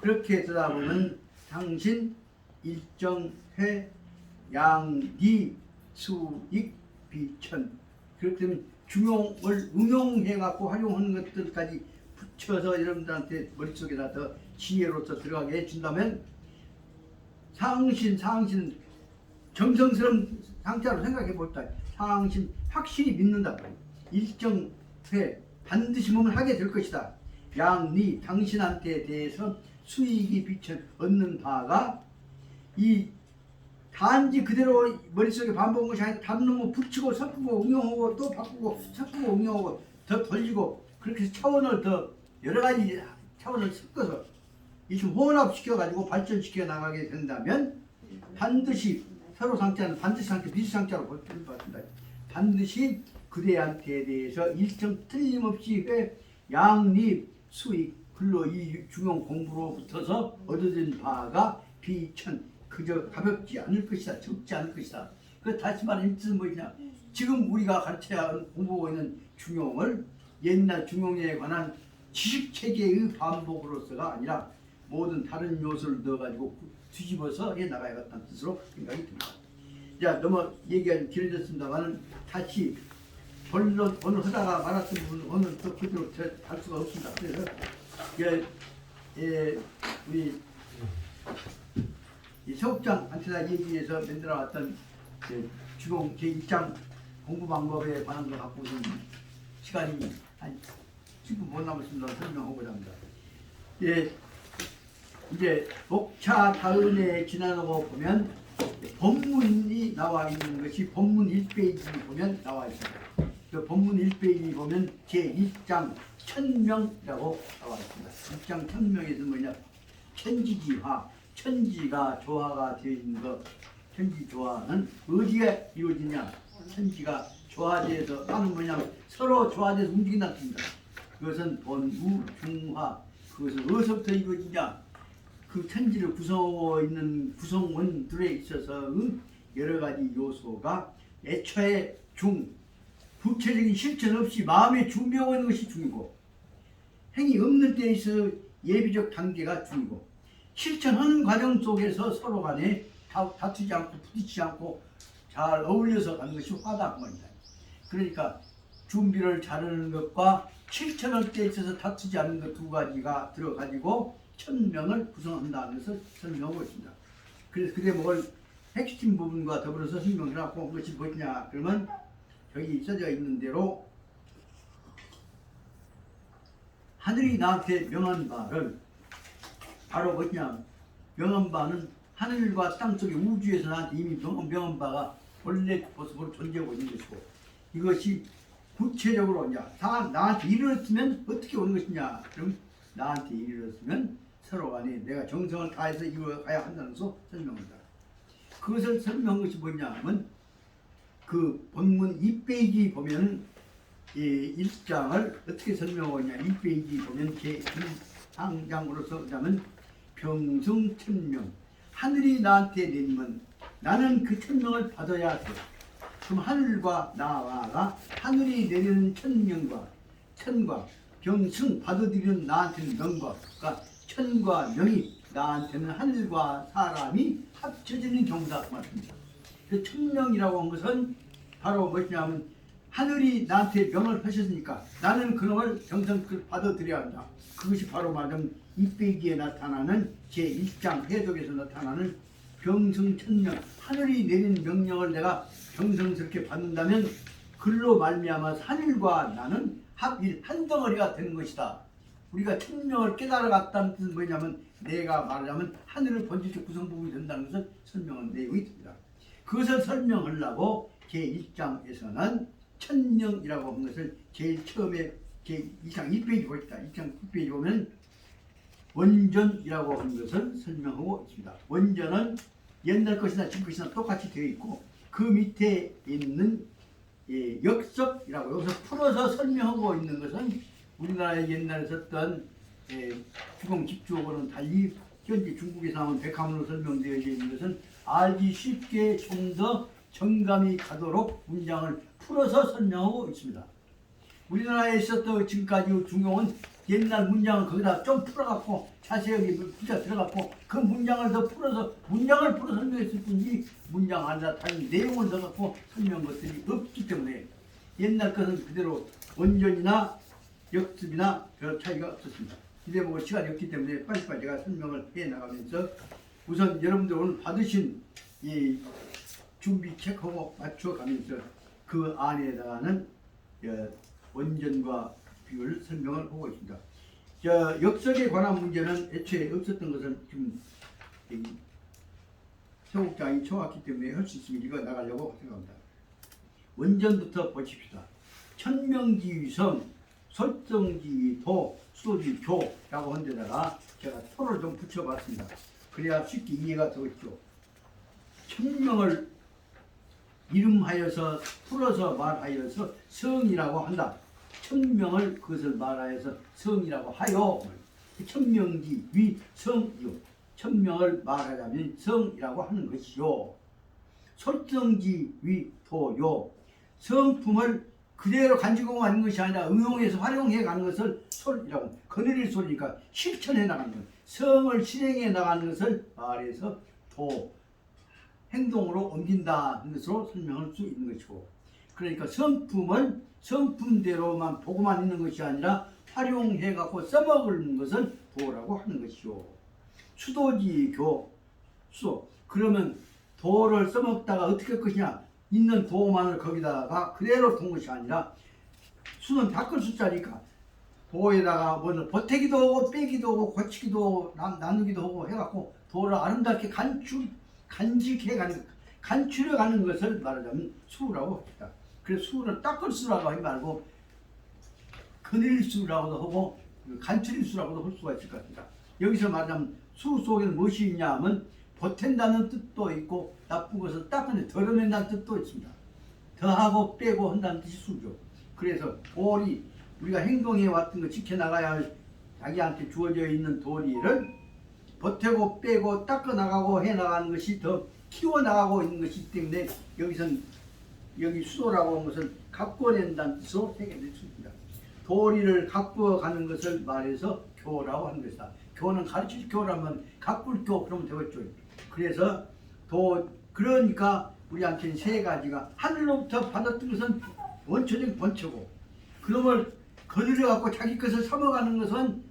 그렇게 되다 보면 당신 일정회 양리 수익 비천 그렇게 되면 중용을 응용해 갖고 활용하는 것들까지 붙여서 여러분들한테 머릿속에다 더 지혜로서 들어가게 해준다면 상신 정성스러운 상자로 생각해 볼다. 상신 확실히 믿는다. 일정회 반드시 몸을 하게 될 것이다. 양리 당신한테 대해서 수익이 비천 얻는 바가 이 단지 그대로 머릿속에 반복한 것이 아니라 다른 놈을 붙이고 섞고 응용하고 또 바꾸고 섞고 응용하고 더 돌리고 그렇게 해서 차원을 더 여러 가지 차원을 섞어서 이좀 혼합시켜 가지고 발전시켜 나가게 된다면 반드시 서로 상자는 반드시 상자 비슷상자로 볼수있다. 반드시 그대한테 대해서 일정 틀림없이 양립 수익 글로 이 중용 공부로부터서 얻어진 바가 비천 그저 가볍지 않을 것이다. 적지 않을 것이다. 그 다시 말하는 뜻은 뭐냐? 지금 우리가 가르쳐야 하는 공부하고 있는 중용을 옛날 중용에 관한 지식체계의 반복으로서가 아니라 모든 다른 요소를 넣어가지고 뒤집어서 해 나가야겠다는 뜻으로 생각이 듭니다. 자, 너무 얘기가 좀 길어졌습니다만 다시 본론 오늘 하다가 말았던 부분 오늘 또 그대로 갈 수가 없습니다. 그래서 우리 서국장한테다 얘기해서 만들어왔던 주공 제1장 공부 방법에 관한 거 갖고 좀 시간이 한 10분 못 남았습니다. 설명하고자 합니다. 이제 목차 다음에 지나고 보면 본문이 나와 있는 것이 본문 1페이지 보면 나와 있습니다. 그 본문 1페이지 보면 제1장 천명이라고 나와 있습니다. 1장 천명에서 뭐냐? 천지지화, 천지가 조화가 되어 있는 것. 천지 조화는 어디에 이루어지냐? 천지가 조화돼서 하는 뭐냐면 서로 조화돼서 움직인다는 뜻입니다. 그것은 본우 중화. 그것은 어디서부터 이루어지냐? 그 천지를 구성하고 있는 구성원들에 있어서 여러 가지 요소가 애초에 구체적인 실천 없이 마음에 준비하고 있는 것이 중이고 행위 없는 때에 있어 예비적 단계가 중이고 실천하는 과정 속에서 서로 간에 다투지 않고 부딪히지 않고 잘 어울려서 가는 것이 화다 그 말입니다. 그러니까 준비를 잘하는 것과 실천할 때 있어서 다투지 않는 것 두 가지가 들어가지고 천명을 구성한다는 것을 설명하고 있습니다. 그래서 그 대목을 핵심 부분과 더불어서 설명을 하고 그것이 무엇이냐 그러면 여기 써져 있는 대로 하늘이 나한테 명한 바를 바로 뭐냐 명한 바는 하늘과 땅속의 우주에서 나한테 이미 명한 바가 본래 모습으로 존재하고 있는 것이고 이것이 구체적으로 이제 나한테 이르렀으면 어떻게 오는 것이냐 그럼 나한테 이르렀으면 서로 간에 내가 정성을 다해서 이루어가야 한다는 것을 설명합니다. 그것을 설명한 것이 뭐냐면 그 본문 2페이지 보면 이 1장을 어떻게 설명하고 있냐 2페이지 보면 제1항장으로서 하자면 병성천명 하늘이 나한테 내리면 나는 그 천명을 받아야 돼. 그럼 하늘과 나와가 하늘이 내리는 천명과 천과 병승 받아들이는 나한테는 명과 그러니까 천과 명이 나한테는 하늘과 사람이 합쳐지는 경우다 그 말입니다. 그 천명이라고 한 것은 바로 무엇이냐면 하늘이 나한테 명을 하셨으니까 나는 그놈을 정성껏 받아들여야 한다. 그것이 바로 말하면 이빼기에 나타나는 제1장 해석에서 나타나는 병성천명 하늘이 내린 명령을 내가 정성스럽게 받는다면 글로 말미암아 하늘과 나는 합일 한 덩어리가 되는 것이다. 우리가 천명을 깨달아갔다는 뜻은 뭐냐면 내가 말하자면 하늘을 본질적 구성부분이 된다는 것을 설명한 내용이 있습니다. 그것을 설명하려고 제1장에서는 천명이라고 한 것을 제일 처음에 제2장 2페이지 보십시다. 2장 2페이지 보면 원전이라고 한 것을 설명하고 있습니다. 원전은 옛날 것이나 지금 것이나 똑같이 되어 있고 그 밑에 있는 역석이라고 여기서 풀어서 설명하고 있는 것은 우리나라에 옛날에 썼던 주공 집주하고는 달리 현재 중국에서 나온 백화문으로 설명되어 있는 것은 알기 쉽게 좀 더 정감이 가도록 문장을 풀어서 설명하고 있습니다. 우리나라에 있었던 지금까지 중용은 옛날 문장을 거기다 좀 풀어갖고 자세하게 붙여 들어갖고 그 문장을 더 풀어서 문장을 풀어 설명했을 뿐이지 문장 안에 다른 내용을 넣어갖고 설명한 것들이 없기 때문에 옛날 것은 그대로 원전이나 역습이나 별 차이가 없었습니다. 이 대목은 시간이 없기 때문에 빨리빨리 제가 설명을 해나가면서 우선 여러분들 오늘 받으신 이 준비 체크하고 맞춰가면서 그 안에다가는 원전과 비율 설명을 하고 있습니다. 역석에 관한 문제는 애초에 없었던 것을 지금 서국장이 쳐왔기 때문에 할 수 있으면 읽어 나가려고 생각합니다. 원전부터 보십시다. 천명지위성, 설정지위도, 수도지교라고 한 데다가 제가 토를 좀 붙여봤습니다. 그래야 쉽게 이해가 되겠죠. 천명을 이름하여서 풀어서 말하여서 성이라고 한다. 천명을 그것을 말하여서 성이라고 하여 천명지 위 성이요. 천명을 말하자면 성이라고 하는 것이요. 설정지 위 도요. 성품을 그대로 간직하고 가는 것이 아니라 응용해서 활용해 가는 것을 솔이라고 거느릴 소리니까 실천해 나가는 것. 성을 실행해 나가는 것을 말해서 도 행동으로 옮긴다는 것으로 설명할 수 있는 것이고 그러니까 성품은 성품대로만 보고만 있는 것이 아니라 활용해 갖고 써먹는 것을 도라고 하는 것이요. 수도지교 수도 그러면 도를 써먹다가 어떻게 할 것이냐 있는 도만을 거기다가 그대로 둔 것이 아니라 수는 닦을 수자니까 도에다가 뭐 보태기도 하고 빼기도 하고 고치기도 하고 나누기도 하고 해갖고 도를 아름답게 간직해가는 간추려가는 것을 말하자면 수라고 합니다. 그래서 수를 닦을 수라고 하지 말고 그늘 수라고도 하고 간추릴 수라고도 할 수가 있을 것 같습니다. 여기서 말하자면 수 속에는 무엇이 있냐 하면 보탠다는 뜻도 있고 나쁜 것을 닦아내 덜어낸다는 뜻도 있습니다. 더하고 빼고 한다는 뜻이 수죠. 그래서 도리 우리가 행동해 왔던 거 지켜나가야 할 자기한테 주어져 있는 도리를 보태고 빼고 닦아 나가고 해 나가는 것이 더 키워 나가고 있는 것이기 때문에 여기 수도라고 하는 것을 가꾸어낸다는 뜻으로 해결될 수 있습니다. 도리를 가꾸어 가는 것을 말해서 교라고 하는 것이다. 교는 가르칠 교라면 가꿀 교 그러면 되겠죠. 그래서 그러니까 우리한테는 세 가지가 하늘로부터 받았던 것은 원초적인 본체고 그놈을 거느려 갖고 자기 것을 삼아가는 것은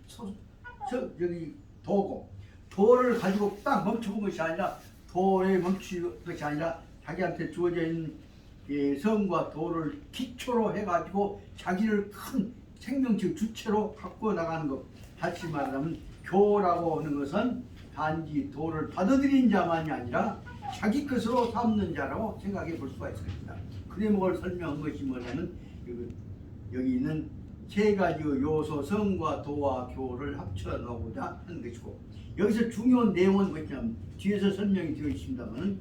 저기 도고, 도를 가지고 딱 멈춰본 것이 아니라, 도에 멈춘 것이 아니라 자기한테 주어져 있는 성과 도를 기초로 해가지고 자기를 큰 생명체 주체로 갖고 나가는 것. 다시 말하면 교라고 하는 것은 단지 도를 받아들인 자만이 아니라 자기 것으로 삼는 자라고 생각해 볼 수가 있습니다. 그 대목을 설명한 것이 뭐냐면 여기 있는 세 가지 요소 성과 도와 교를 합쳐 놓고자 하는 것이고, 여기서 중요한 내용은 뭐냐면 뒤에서 설명이 되어 있습니다만,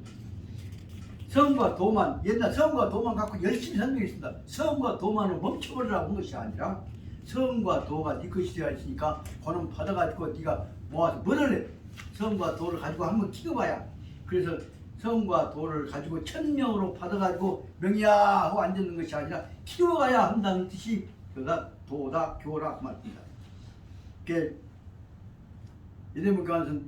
성과 도만, 옛날 성과 도만 갖고 열심히 설명했습니다. 성과 도만을 멈춰버리라고 한 것이 아니라, 성과 도가 네 것이 되어 있으니까 그놈 받아가지고 네가 모아서 뭐를 해? 성과 도를 가지고 한번 키워봐야. 그래서 성과 도를 가지고 1000명으로 받아가지고 명이야 하고 앉는 것이 아니라 키워가야 한다는 뜻이 그가 도다 교라 그 말입니다. 예대문 교환선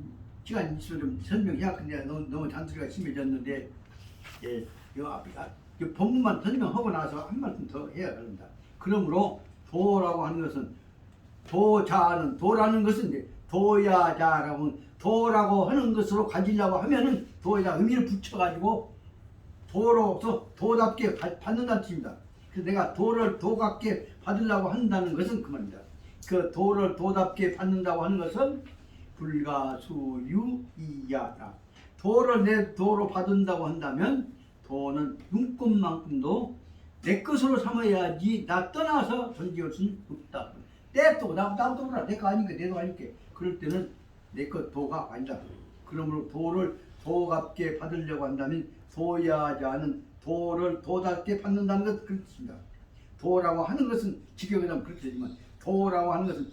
시간 있으면 좀 설명해야. 근데 너무 잔소리가 심해졌는데, 이 본문만 설명하고 나서 한 말씀 더 해야 합니다. 그러므로 도라고 하는 것은, 도자는, 도라는 것은 이제 도야자라고 하면, 도라고 하는 것으로 가지려고 하면은 도에다 의미를 붙여가지고 도로서 도답게 받는다는 뜻입니다. 그래서 내가 도를 도답게 받으려고 한다는 것은 그 말입니다. 그 도를 도답게 받는다고 하는 것은 불가수유이야다. 도를 내 도로 받는다고 한다면 도는 눈꽃만큼도 내 것으로 삼아야지 나 떠나서 존재할 수는 없다. 때또 나도 몰라. 내가 아니까 내도 아니까. 그럴 때는 내 것 도가 아니다. 그러므로 도를 도갑게 받으려고 한다면 도야자는 도를 도답게 받는다는 것 그렇습니다. 도라고 하는 것은 직역이라면 그렇게 되지만, 도라고 하는 것은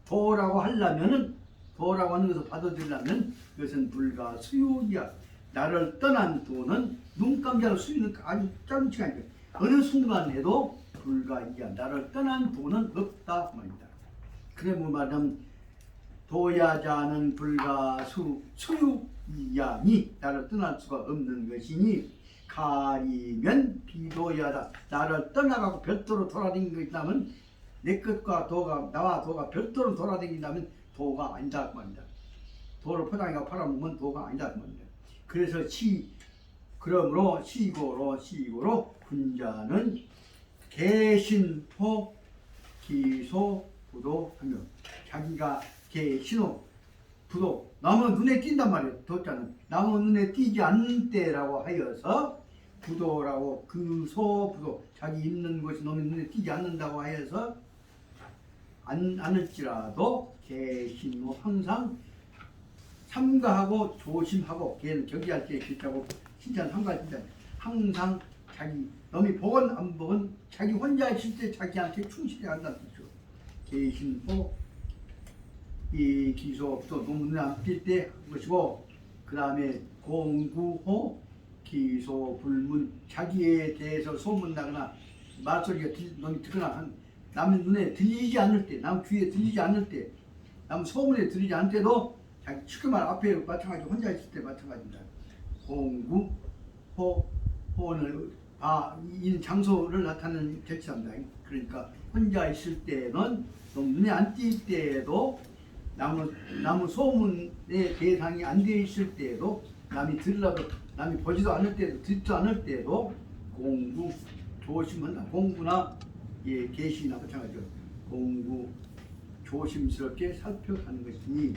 도라고 하려면은, 도라고 하는 것을 받아들이려면 그것은 불가수유이야. 나를 떠난 도는 눈감자로 수유는 아주 짧은 시간이에요. 어느 순간에도 불가이야. 나를 떠난 도는 없다 말입니다. 그래 뭐 말하면 도야자는 불가수유이야니 나를 떠날 수가 없는 것이니, 가리면 비도야다. 나를 떠나가고 별도로 돌아다니는 거 있다면, 내 것과 도가, 나와 도가 별도로 돌아다닌다면 도가 아니다 그 말입니다. 도를 포장해가 팔아먹으면 도가 아니다 그 말입니다. 그래서 그러므로 시고로 군자는 개신호 기소 부도하며, 자기가 개신호 부도, 남은 눈에 띈단 말이에요. 도자는 남은 눈에 띄지 않는 때라고 하여서 부도라고, 부도, 자기 있는 것이 남의 눈에 띄지 않는다고 하여서 않을지라도 개신호 항상 삼가하고 조심하고, 걔는 경계할 때 기타고 진짜 삼가할 때 항상 자기 남이 보건 안 보건 자기 혼자 있을 때 자기한테 충실히 한다는 뜻이죠. 개신호 이 기소부터 눈에 안 띌 때 것이고, 그 다음에 공구호 기소 불문, 자기에 대해서 소문나거나 말소리가 너무 듣거나 남 눈에 들리지 않을 때, 남 귀에 들리지 않을 때, 남 소문에 들리지 않을 때도 자기 쉽게 말 앞에 마찬가지고 혼자 있을 때 마찬가지입니다. 공구 호는 이 장소를 나타내는 절차입니다. 그러니까 혼자 있을 때는 너무 눈에 안 띌 때에도, 남의 소문의 대상이 안 되어 있을 때에도, 남이 들라도 남이 보지도 않을 때도 듣지도 않을 때도 공구 조심한다. 공구나 계시나 마찬가지죠. 공구 조심스럽게 살펴가는 것이니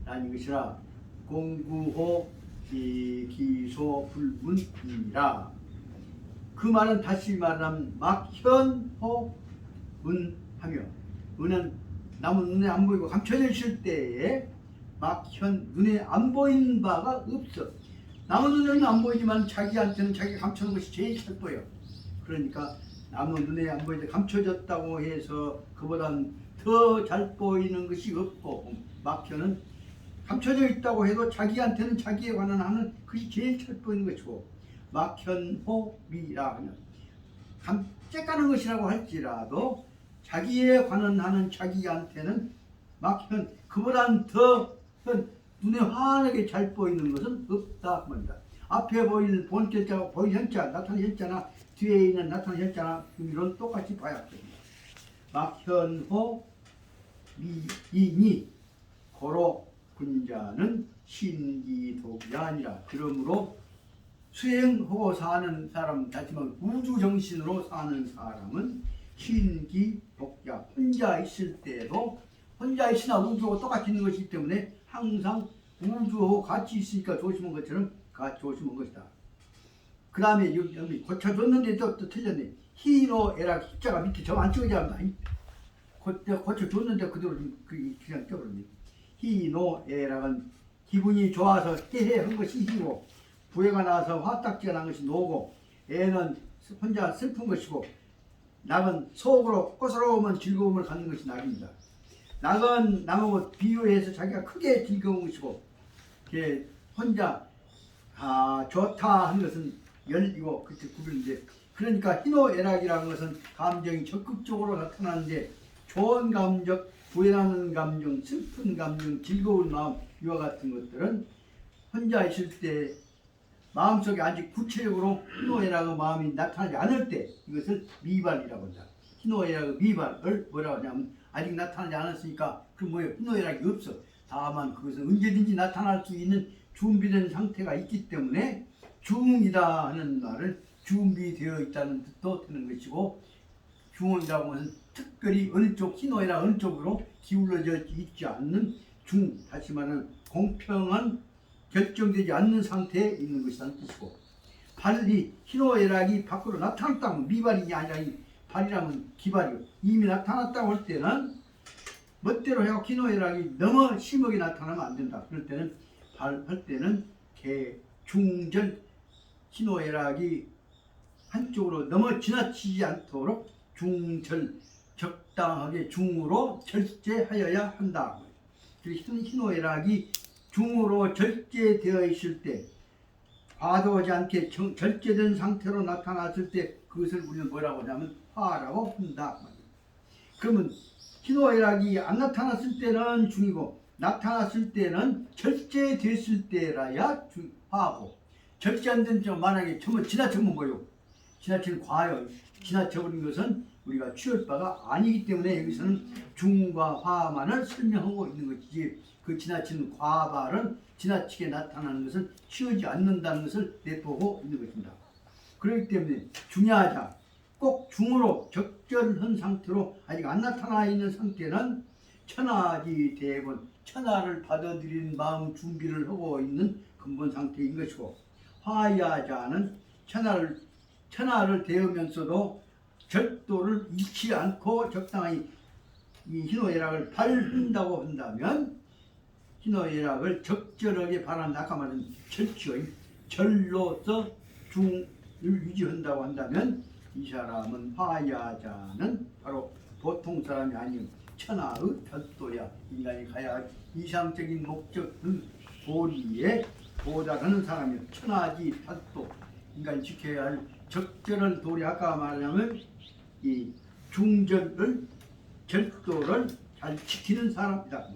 라는 것이라. 공구호 기소 불문이라. 그 말은 다시 말하면 막현호 은하며, 은은 남은 눈에 안 보이고 감춰져 있을 때에 눈에 안 보이는 바가 없어. 남은 눈에는 안 보이지만 자기한테는 자기가 감추는 것이 제일 잘 보여. 그러니까 남은 눈에 안 보이는데 감춰졌다고 해서 그보단 더 잘 보이는 것이 없고, 막혀는 감춰져 있다고 해도 자기한테는 자기에 관한 하는 것이 제일 잘 보이는 것이고, 막현호미라 하면 쬐까는 것이라고 할지라도 자기에 관한 하는 자기한테는 그보단 더 눈에 환하게 잘 보이는 것은 없다 말입니다. 앞에 보이는 본결자가 보이는 현자, 나타나는 현자나 뒤에 있는 나타나는 현자나 이런 똑같이 봐야 됩니다. 막현호 미인이 고로 군자는 신기독이 아니라 그러므로 수행하고 사는 사람, 다시 말해 우주정신으로 사는 사람은 신기독자, 혼자 있을 때도 혼자 있으나 우주하고 똑같이 있는 것이기 때문에 항상 우주하고 같이 있으니까 조심한 것처럼 조심한 것이다. 그 다음에 여기 고쳐줬는데 또 틀렸네. 희노애락 십자가 밑에 점 안 찍어야 합니다. 고쳐줬는데 그대로 그냥 껴버렸네. 희노애락은 기분이 좋아서 해한 것이 희고, 부해가 나서 화딱지가 난 것이 노고, 애는 혼자 슬픈 것이고, 낙은 속으로 꽃스러우면 즐거움을 갖는 것이 낙입니다. 낙은 남하고 비유해서 자기가 크게 즐거운 것이고, 혼자 좋다 하는 것은 열이고 그렇게 구별인데, 그러니까 희노애락이라는 것은 감정이 적극적으로 나타나는데, 좋은 감정, 부해나는 감정, 슬픈 감정, 즐거운 마음 이와 같은 것들은 혼자 있을 때 마음속에 아직 구체적으로 희노애락의 마음이 나타나지 않을 때 이것을 미발이라고 한다. 희노애락의 미발을 뭐라고 하냐면 아직 나타나지 않았으니까 그럼 뭐예요? 희노애락이 없어. 다만 그것은 언제든지 나타날 수 있는 준비된 상태가 있기 때문에 중이다 하는 말을 준비되어 있다는 뜻도 되는 것이고, 중이라고 하면 특별히 어느 쪽, 희노애락 어느 쪽으로 기울어져 있지 않는 중, 다시 말하면 공평한 결정되지 않는 상태에 있는 것이라는 뜻이고, 발이 희노애락이 밖으로 나타났다면 미발이 아니라 이 발이라면 기발이고, 이미 나타났다고 할 때는 멋대로 해서 희노애락이 너무 심하게 나타나면 안 된다. 그럴 때는 할 때는 중절, 희노애락이 한쪽으로 너무 지나치지 않도록 중절, 적당하게 중으로 절제하여야 한다. 희노애락이 중으로 절제되어 있을 때, 과도하지 않게 절제된 상태로 나타났을 때 그것을 우리는 뭐라고 하냐면 화라고 한다. 그러면 희노애락이 안 나타났을 때는 중이고, 나타났을 때는 절제됐을 때라야 화고, 절제 안 된 점 만약에 전부 지나치면 뭐요? 지나치는 과요. 지나쳐버린 것은 우리가 취할 바가 아니기 때문에 여기서는 중과 화만을 설명하고 있는 것이지, 그 지나치는 과발은 지나치게 나타나는 것은 취하지 않는다는 것을 내포하고 있는 것입니다. 그렇기 때문에 중야자, 꼭 중으로 적절한 상태로 아직 안 나타나 있는 상태는 천하지 대본, 천하를 받아들이는 마음 준비를 하고 있는 근본 상태인 것이고, 화야자는 천하를 대하면서도 절도를 잃지 않고 적당히 이 희노애락을 발한다고 한다면, 희노애락을 적절하게 발한다. 아까 말한 절로서 중을 유지한다고 한다면 이 사람은 화야자는 바로 보통 사람이 아닌 천하의 절도야. 인간이 가야 할 이상적인 목적을 도리에 도달하는 사람이야. 천하지 절도, 인간이 지켜야 할 적절한 도리. 아까 말하자면 이 중절을, 절도를 잘 지키는 사람이다.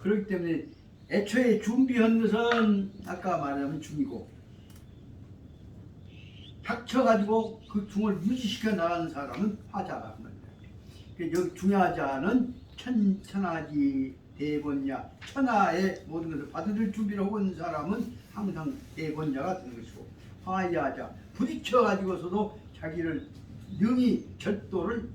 그렇기 때문에 애초에 준비한 것은 아까 말하자면 중이고, 닥쳐가지고 그 중을 유지시켜 나가는 사람은 화자가 말이야. 여기 중야자는 천하지 대본야, 천하의 모든 것을 받아들일 준비를 하고 있는 사람은 항상 대본야가 되는 것이고, 화야자, 부딪혀가지고서도 자기를 능히 절도를,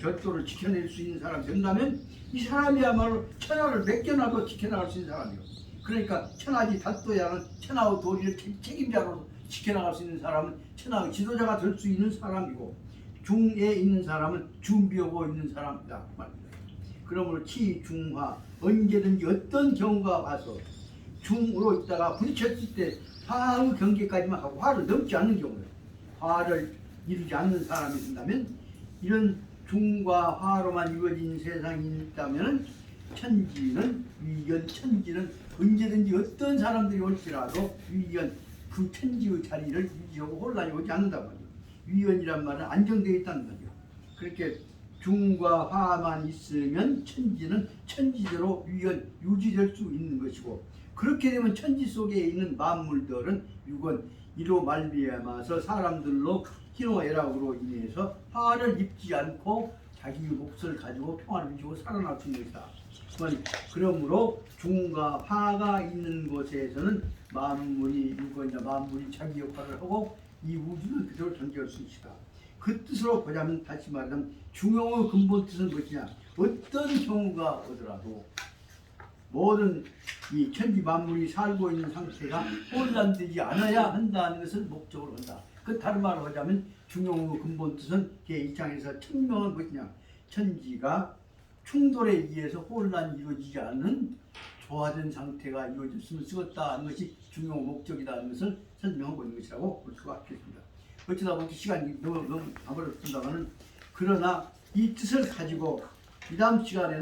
절도를 지켜낼 수 있는 사람이 된다면 이 사람이야말로 천하를 맡겨놔도 지켜나갈 수 있는 사람이요. 그러니까 천하지 달도야는 천하의 도리를 책임자로 지켜나갈 수 있는 사람은 천하의 지도자가 될 수 있는 사람이고, 중에 있는 사람은 준비하고 있는 사람이다 말입니다. 그러므로 치중화, 언제든지 어떤 경우가 와서 중으로 있다가 부딪혔을 때 화의 경계까지만 하고 화를 넘지 않는 경우에 화를 이루지 않는 사람이 된다면, 이런 중과 화로만 이루어진 세상이 있다면 천지는 위견, 천지는 언제든지 어떤 사람들이 올지라도 위견, 그 천지의 자리를 유지하고 혼란이 오지 않는다고 하죠. 위견이란 말은 안정되어 있다는 거죠. 그렇게 중과 화만 있으면 천지는 천지대로 위견 유지될 수 있는 것이고, 그렇게 되면 천지 속에 있는 만물들은 육은 이로 말미암아서 사람들로 희노애락으로 인해서 화를 입지 않고 자기 몫을 가지고 평화를 누리고 살아날 수 있는 것이다. 그러므로 중과 화가 있는 곳에서는 만물이 육은이나 만물이 자기 역할을 하고 이 우주는 그대로 존재할 수 있다. 그 뜻으로 보자면 다시 말하면 중용의 근본 뜻은 무엇이냐? 어떤 경우가 오더라도 모든 이 천지 만물이 살고 있는 상태가 혼란되지 않아야 한다는 것을 목적으로 한다. 그 다른 말로 하자면 중용의 근본 뜻은 제2장에서 천명은 무엇이냐? 천지가 충돌에 의해서 혼란이 이루어지지 않는 조화된 상태가 이루어졌으면 쓰겠다 하는 것이 중용 목적이라는 것을 설명하고 있는 것이라고 볼 수가 있겠습니다. 어쩌다 보니 시간이 너무 가버렸습니다만은 그러나 이 뜻을 가지고 이 다음 시간에